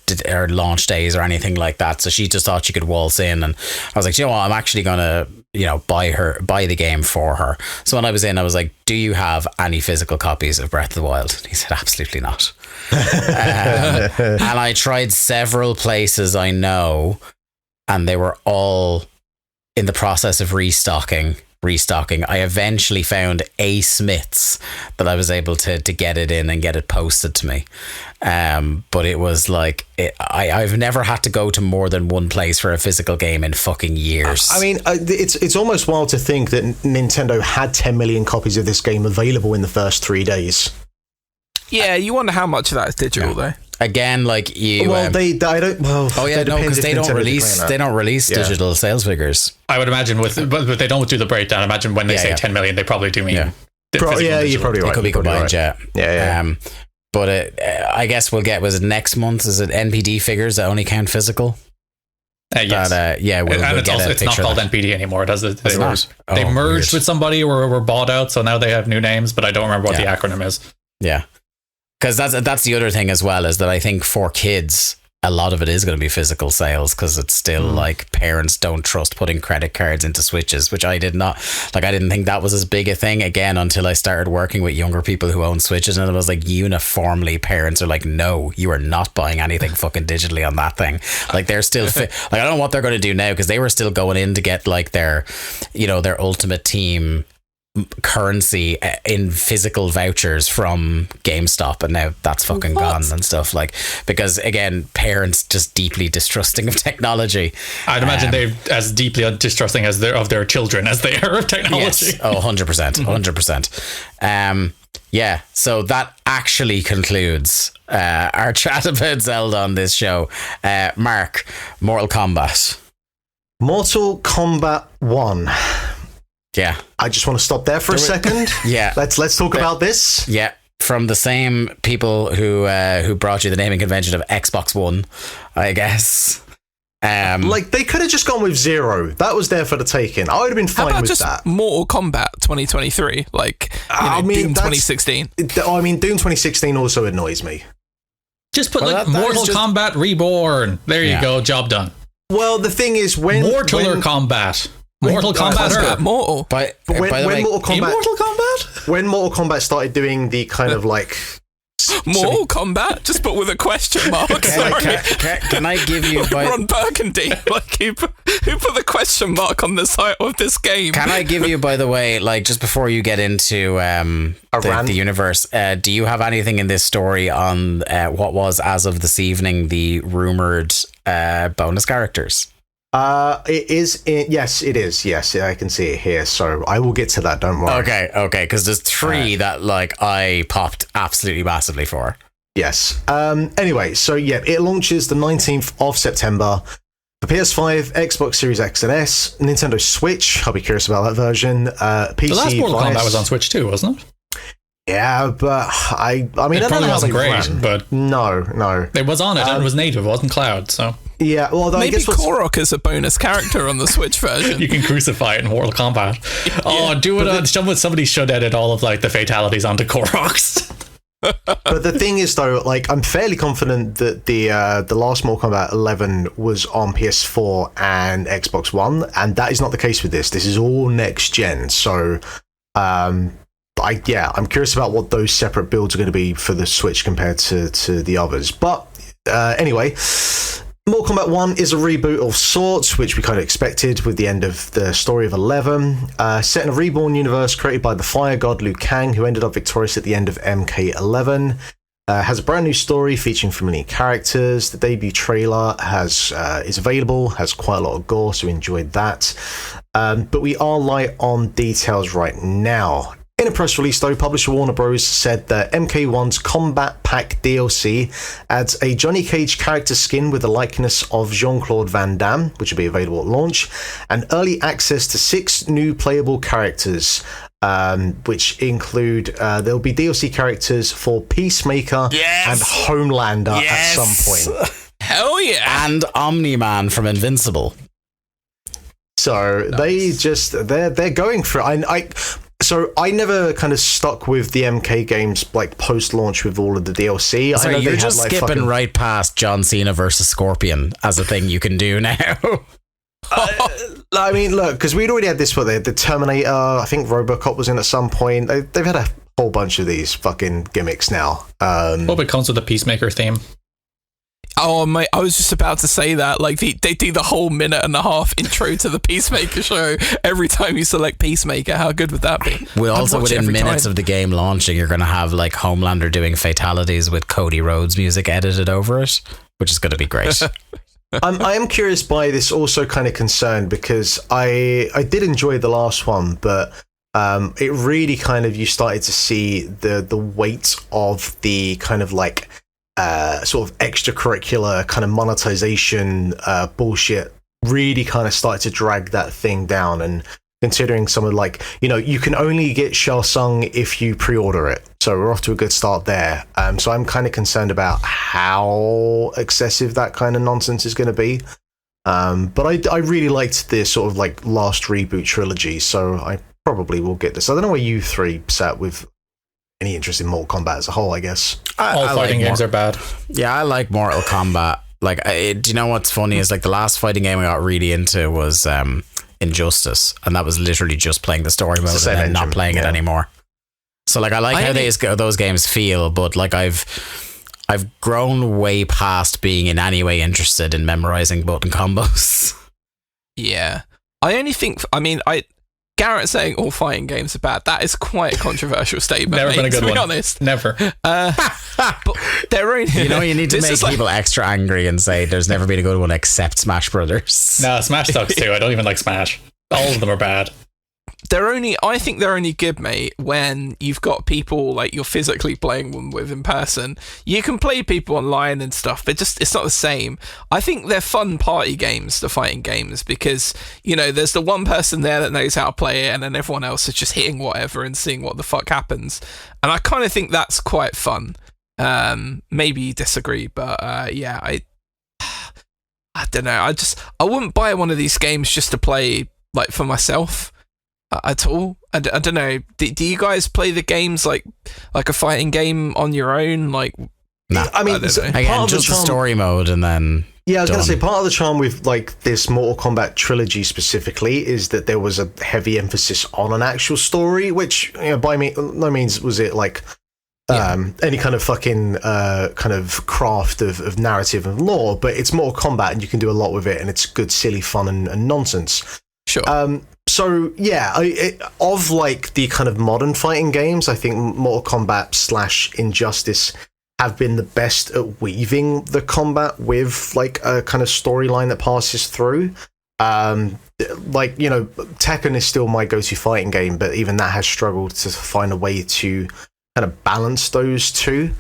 launch days or anything like that. So she just thought she could waltz in, and I was like, you know what, I'm actually gonna buy the game for her. So when I was in, I was like, do you have any physical copies of Breath of the Wild? And he said, absolutely not. And I tried several places I know, and they were all in the process of restocking. I eventually found a Smith's that I was able to get it in and get it posted to me. But it was like, I've never had to go to more than one place for a physical game in fucking years. I mean, it's almost wild to think that Nintendo had 10 million copies of this game available in the first 3 days. Yeah, you wonder how much of that is digital, though. Again, like you. Well, I don't. Well, oh yeah, no, because they don't release digital sales figures. I would imagine but they don't do the breakdown. Imagine when they say 10 million, they probably do mean. Yeah, you're probably right. It could be combined, right. Yeah. But I guess we'll get. Was it next month? Is it NPD figures that only count physical? Yes. We'll get it's not called NPD anymore, does it? They merged weird. with somebody or were bought out, so now they have new names, but I don't remember what the acronym is. Yeah. Because that's the other thing as well, is that I think for kids, a lot of it is going to be physical sales, because it's still like parents don't trust putting credit cards into Switches, which I did not. Like, I didn't think that was as big a thing, again, until I started working with younger people who own Switches, and it was like uniformly parents are like, no, you are not buying anything fucking digitally on that thing. Like, they're still like, I don't know what they're going to do now, because they were still going in to get like their Ultimate Team currency in physical vouchers from GameStop, and now that's fucking gone and stuff, like, because again, parents just deeply distrusting of technology. I'd imagine they're as deeply distrusting as of their children as they are of technology. Yes. 100%. Yeah, so that actually concludes our chat about Zelda on this show. Mark, Mortal Kombat 1. Yeah, I just want to stop there for a second. Yeah, let's talk about this. Yeah, from the same people who brought you the naming convention of Xbox One, I guess. Like, they could have just gone with 0. That was there for the taking. I would have been fine with just that. Mortal Kombat 2023, like Doom 2016. I mean, Doom 2016 also annoys me. Just put Mortal Kombat Reborn. There you go, job done. Well, the thing is, Mortal Kombat. Mortal Kombat Earth. Mortal. But when Mortal Kombat started doing the kind of like Mortal Kombat, just put with a question mark. Can I give you Ron Burgundy? Like, who put the question mark on the title of this game? Can I give you, by the way, like, just before you get into the universe, do you have anything in this story on what was, as of this evening, the rumored bonus characters? It is. Yes, it is. Yes, I can see it here. So I will get to that. Don't worry. Okay. Because there's 3 that like I popped absolutely massively for. Yes. Anyway, so yeah, it launches the 19th of September for PS5, Xbox Series X and S, Nintendo Switch. I'll be curious about that version. PC. The last Mortal Kombat was on Switch too, wasn't it? Yeah, but I mean, it probably wasn't great, but no, it was on it and it was native. It wasn't cloud, so. Yeah, well, maybe Korok is a bonus character on the Switch version. You can crucify it in Mortal Kombat. Oh, do it! Somebody should edit all of like the fatalities onto Koroks. But the thing is, though, like, I'm fairly confident that the last Mortal Kombat 11 was on PS4 and Xbox One, and that is not the case with this. This is all next gen, so I'm curious about what those separate builds are going to be for the Switch compared to the others. But anyway, Mortal Kombat 1 is a reboot of sorts, which we kind of expected with the end of the story of 11. Set in a reborn universe created by the fire god Liu Kang, who ended up victorious at the end of MK11. Has a brand new story featuring familiar characters. The debut trailer is available, has quite a lot of gore, so enjoyed that. But we are light on details right now. In a press release, though, publisher Warner Bros. Said that MK1's Combat Pack DLC adds a Johnny Cage character skin with the likeness of Jean-Claude Van Damme, which will be available at launch, and early access to 6 new playable characters, which include there'll be DLC characters for Peacemaker and Homelander at some point. Hell yeah! And Omni-Man from Invincible. So nice. They're going for it. So I never kind of stuck with the MK games like post-launch with all of the DLC. So I know you're they just had, skipping right past John Cena versus Scorpion as a thing you can do now. I mean, look, because we'd already had this for the Terminator. I think RoboCop was in at some point. They've had a whole bunch of these fucking gimmicks now. Hope it comes with a Peacemaker theme. Oh, mate, I was just about to say that. Like, they do the whole 1.5-minute intro to the Peacemaker show every time you select Peacemaker. How good would that be? Well, also within minutes of the game launching, you're going to have like Homelander doing fatalities with Cody Rhodes music edited over it, which is going to be great. I am curious by this, also kind of concerned, because I did enjoy the last one, but it really kind of, you started to see the weight of the kind of like sort of extracurricular kind of monetization bullshit really kind of started to drag that thing down. And considering some of like, you can only get Shao Tsung if you pre-order it, so we're off to a good start there. So I'm kind of concerned about how excessive that kind of nonsense is going to be. But I really liked the sort of like last reboot trilogy, so I probably will get this. I don't know where you three sat with any interest in Mortal Kombat as a whole, I guess. All fighting games are bad. Yeah, I like Mortal Kombat. Like, do you know what's funny is like the last fighting game I got really into was Injustice, and that was literally just playing the story mode and then not playing it anymore. So like I like how those games feel, but like I've grown way past being in any way interested in memorizing button combos. Yeah. I only think, Garrett saying all fighting games are bad, that is quite a controversial statement. Never been a good to be one. honest. Never. But they're only, you need to make people extra angry and say there's never been a good one except Smash Brothers. No, Smash sucks too. I don't even like Smash. All of them are bad. I think they're only good, mate, when you've got people like you're physically playing them with in person. You can play people online and stuff, but it's not the same. I think they're fun party games, the fighting games, because, there's the one person there that knows how to play it, and then everyone else is just hitting whatever and seeing what the fuck happens. And I kind of think that's quite fun. Maybe you disagree, but yeah, I don't know. I wouldn't buy one of these games just to play like for myself. At all. I don't know. Do you guys play the games like a fighting game on your own? Like, nah. I mean, again, just the story mode, and then I was going to say part of the charm with like this Mortal Kombat trilogy specifically is that there was a heavy emphasis on an actual story, which by no means was it like any kind of fucking kind of craft of narrative and lore, but it's Mortal Kombat and you can do a lot with it, and it's good, silly fun and nonsense. Sure. So yeah, of like the kind of modern fighting games, I think Mortal Kombat / Injustice have been the best at weaving the combat with like a kind of storyline that passes through. Like, Tekken is still my go-to fighting game, but even that has struggled to find a way to kind of balance those two.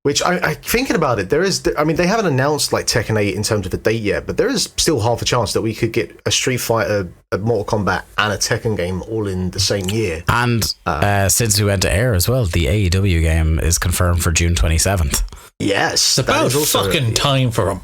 Which I thinking about it, they haven't announced like Tekken 8 in terms of a date yet, but there is still half a chance that we could get a Street Fighter, a Mortal Kombat, and a Tekken game all in the same year. And since we went to air as well, the AEW game is confirmed for June 27th. Yes, it's about fucking time for them.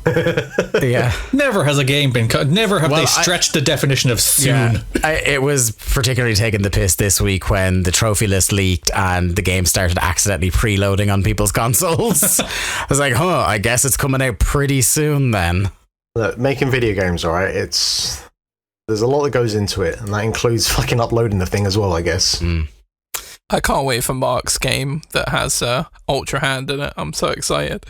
Yeah, never has a game been never have they stretched the definition of soon. Yeah, it was particularly taking the piss this week when the trophy list leaked and the game started accidentally preloading on people's consoles. I was like, I guess it's coming out pretty soon then. Look, making video games, all right, there's a lot that goes into it, and that includes fucking uploading the thing as well, I guess. I can't wait for Mark's game that has Ultra Hand in it. I'm so excited.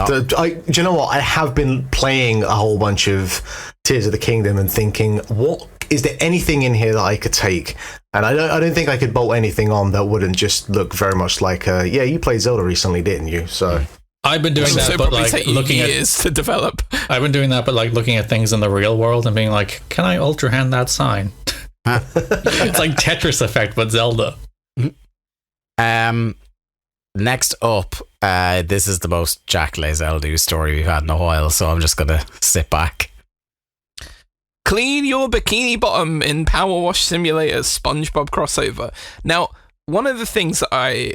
Do you know what? I have been playing a whole bunch of Tears of the Kingdom and thinking, what is there anything in here that I could take? And I don't think I could bolt anything on that wouldn't just look very much like you played Zelda recently, didn't you? So I've been doing that, but like looking at years to develop. I've been doing that, but like looking at things in the real world and being like, can I Ultra Hand that sign? It's like Tetris effect, but Zelda. Next up, this is the most Jack Lays Eldu story we've had in a while, so I'm just gonna sit back. Clean your bikini bottom in Power Wash Simulator's SpongeBob crossover. Now, one of the things that I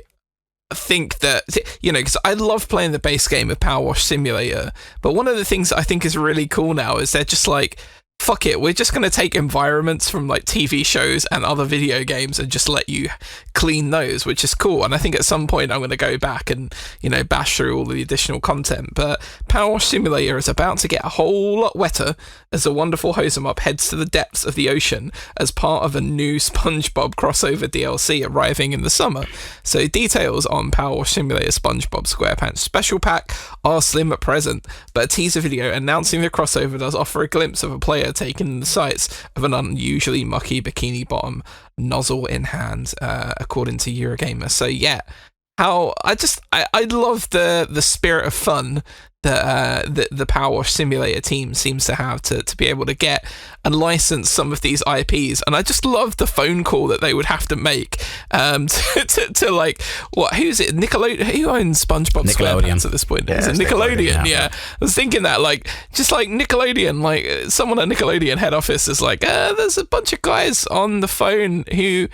think that, because I love playing the base game of Power Wash Simulator, but one of the things that I think is really cool now is they're just like, fuck it, we're just going to take environments from like TV shows and other video games and just let you clean those, which is cool. And I think at some point I'm going to go back and, you know, bash through all the additional content. But Power Wash Simulator is about to get a whole lot wetter as a wonderful hose 'em up heads to the depths of the ocean as part of a new SpongeBob crossover DLC arriving in the summer. So details on Power Wash Simulator SpongeBob SquarePants Special Pack are slim at present, but a teaser video announcing the crossover does offer a glimpse of a player taken in the sights of an unusually mucky bikini bottom, nozzle in hand, according to Eurogamer. So yeah, I love the spirit of fun that the Power Wash Simulator team seems to have to be able to get and license some of these IPs. And I just love the phone call that they would have to make to like, who's it? Nickelodeon? Who owns SpongeBob SquarePants at this point? Yeah, Is it Nickelodeon? Yeah. I was thinking that, like, just like Nickelodeon, like someone at Nickelodeon head office is like, there's a bunch of guys on the phone who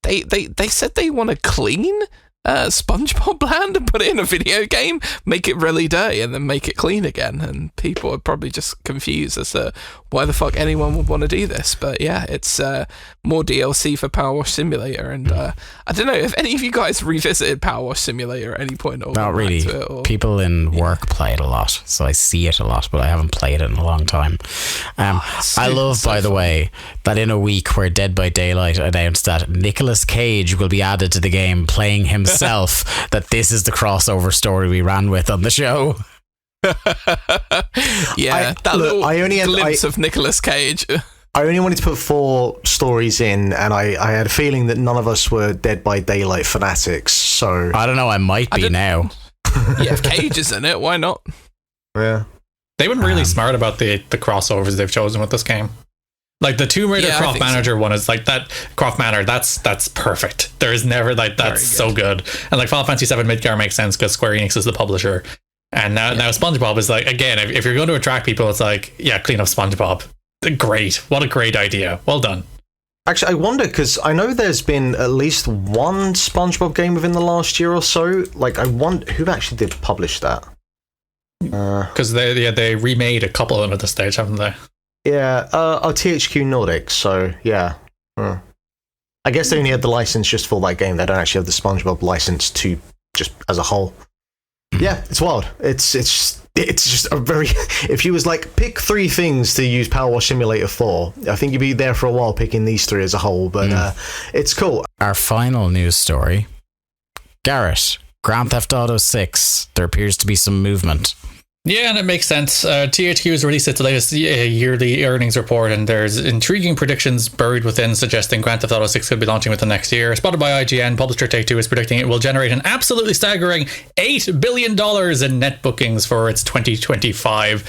they said they want to clean SpongeBob land and put it in a video game, make it really dirty and then make it clean again, and people are probably just confused as to why the fuck anyone would want to do this. But yeah, it's more DLC for Power Wash Simulator, and I don't know if any of you guys revisited Power Wash Simulator at any point or not really. People in work play it a lot, so I see it a lot, but I haven't played it in a long time. I love, by the way, that in a week where Dead by Daylight announced that Nicolas Cage will be added to the game playing himself, that this is the crossover story we ran with on the show. Yeah, I only had glimpse of Nicolas Cage. I only wanted to put 4 stories in, and I had a feeling that none of us were Dead by Daylight fanatics, so... I don't know, I might be now. Yeah, if Cage is in it, why not? Yeah. They've been really smart about the crossovers they've chosen with this game. Like the Tomb Raider Croft Manager one is like that. Croft Manor, that's perfect. There is never like that's so good. And like Final Fantasy VII Midgar makes sense because Square Enix is the publisher. And now SpongeBob is like, again, if you're going to attract people, it's like, yeah, clean up SpongeBob. Great, what a great idea. Well done. Actually, I wonder, because I know there's been at least one SpongeBob game within the last year or so. Like, I wonder who actually did publish that. Because they remade a couple of them at this stage, haven't they? Yeah, THQ Nordic, so yeah. I guess they only had the license just for that game. They don't actually have the SpongeBob license to just as a whole. Yeah, it's wild. It's just a very... If you was like, pick 3 things to use Power Wash Simulator for, I think you'd be there for a while picking these 3 as a whole, but it's cool. Our final news story. Garrett, Grand Theft Auto 6. There appears to be some movement. Yeah, and it makes sense. THQ has released its latest yearly earnings report, and there's intriguing predictions buried within suggesting Grand Theft Auto 6 could be launching within next year. Spotted by IGN, publisher Take-Two is predicting it will generate an absolutely staggering $8 billion in net bookings for its 2025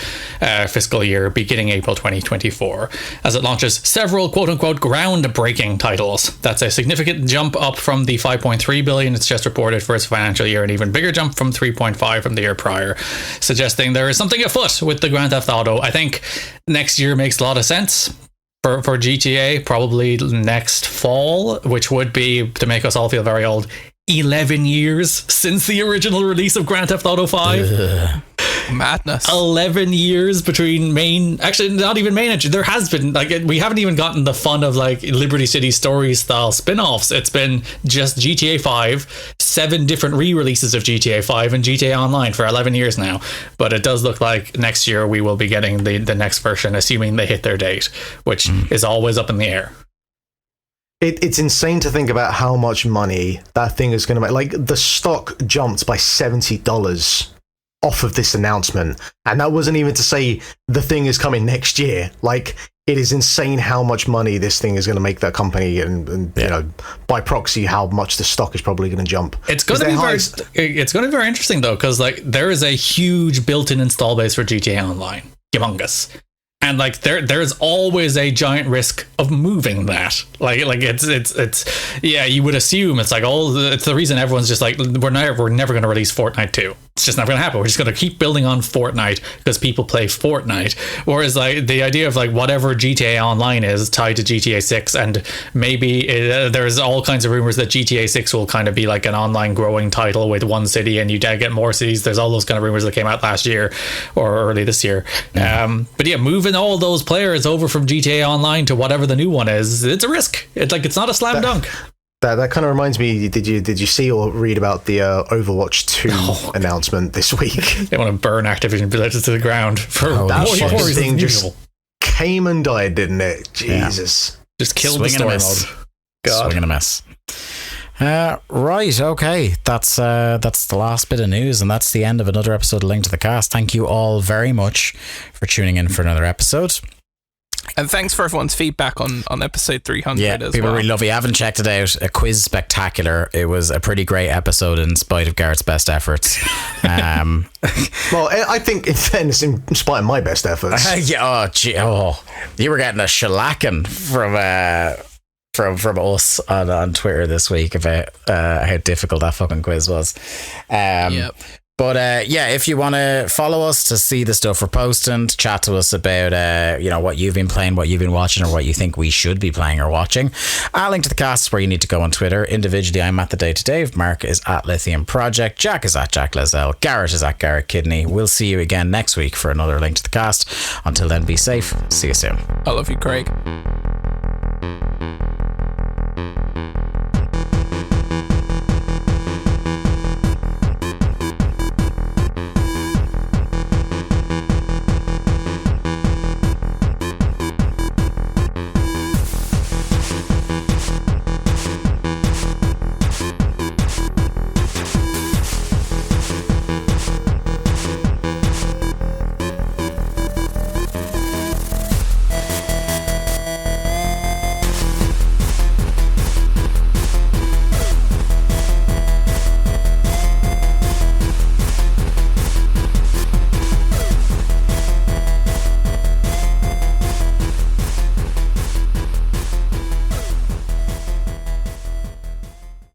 fiscal year, beginning April 2024, as it launches several quote-unquote groundbreaking titles. That's a significant jump up from the $5.3 billion it's just reported for its financial year, an even bigger jump from $3.5 from the year prior, suggesting there is something afoot with the Grand Theft Auto. I think next year makes a lot of sense for GTA, probably next fall, which would be, to make us all feel very old, 11 years since the original release of Grand Theft Auto 5. Madness. 11 years between main, actually not even main entry. There has been, like, we haven't even gotten the fun of like Liberty City Story style spin-offs. It's been just GTA 5, 7 different re-releases of GTA 5 and GTA Online for 11 years now. But it does look like next year we will be getting the next version, assuming they hit their date, which is always up in the air. It's insane to think about how much money that thing is going to make. Like, the stock jumped by $70 off of this announcement, and that wasn't even to say the thing is coming next year. Like, it is insane how much money this thing is going to make that company, and you know, by proxy, how much the stock is probably going to jump. It's going to be very interesting though, because like there is a huge built-in install base for GTA Online, humongous. And like there's always a giant risk of moving that. Like it's yeah, you would assume it's like it's the reason everyone's just like we're never going to release Fortnite 2. It's just not going to happen. We're just going to keep building on Fortnite because people play Fortnite. Whereas like the idea of like whatever GTA Online is tied to GTA 6, and maybe there's all kinds of rumors that GTA 6 will kind of be like an online growing title with one city and you get more cities. There's all those kind of rumors that came out last year or early this year. But yeah, moving moving all those players over from GTA Online to whatever the new one is, it's a risk. It's not a slam dunk. That kind of reminds me. Did you see or read about the Overwatch 2 announcement this week? They want to burn Activision Blizzard to the ground for that more thing just came and died, didn't it? Jesus, just killed the story mode. God, swing and a miss. Right, okay. That's the last bit of news, and that's the end of another episode of Link to the Cast. Thank you all very much for tuning in for another episode. And thanks for everyone's feedback on episode 300 yeah, as well. people really love it. You haven't checked it out. A quiz spectacular. It was a pretty great episode in spite of Garrett's best efforts. Well, I think in fairness, in spite of my best efforts. You were getting a shellacking from us on Twitter this week about how difficult that fucking quiz was. Yep. But if you want to follow us to see the stuff we're posting, to chat to us about what you've been playing, what you've been watching, or what you think we should be playing or watching, Link to the Cast is where you need to go on Twitter. Individually, I'm at the Day to Dave. Mark is at Lithium Project. Jack is at Jack Lazelle. Garrett is at Garrett Kidney. We'll see you again next week for another Link to the Cast. Until then, be safe. See you soon. I love you, Craig.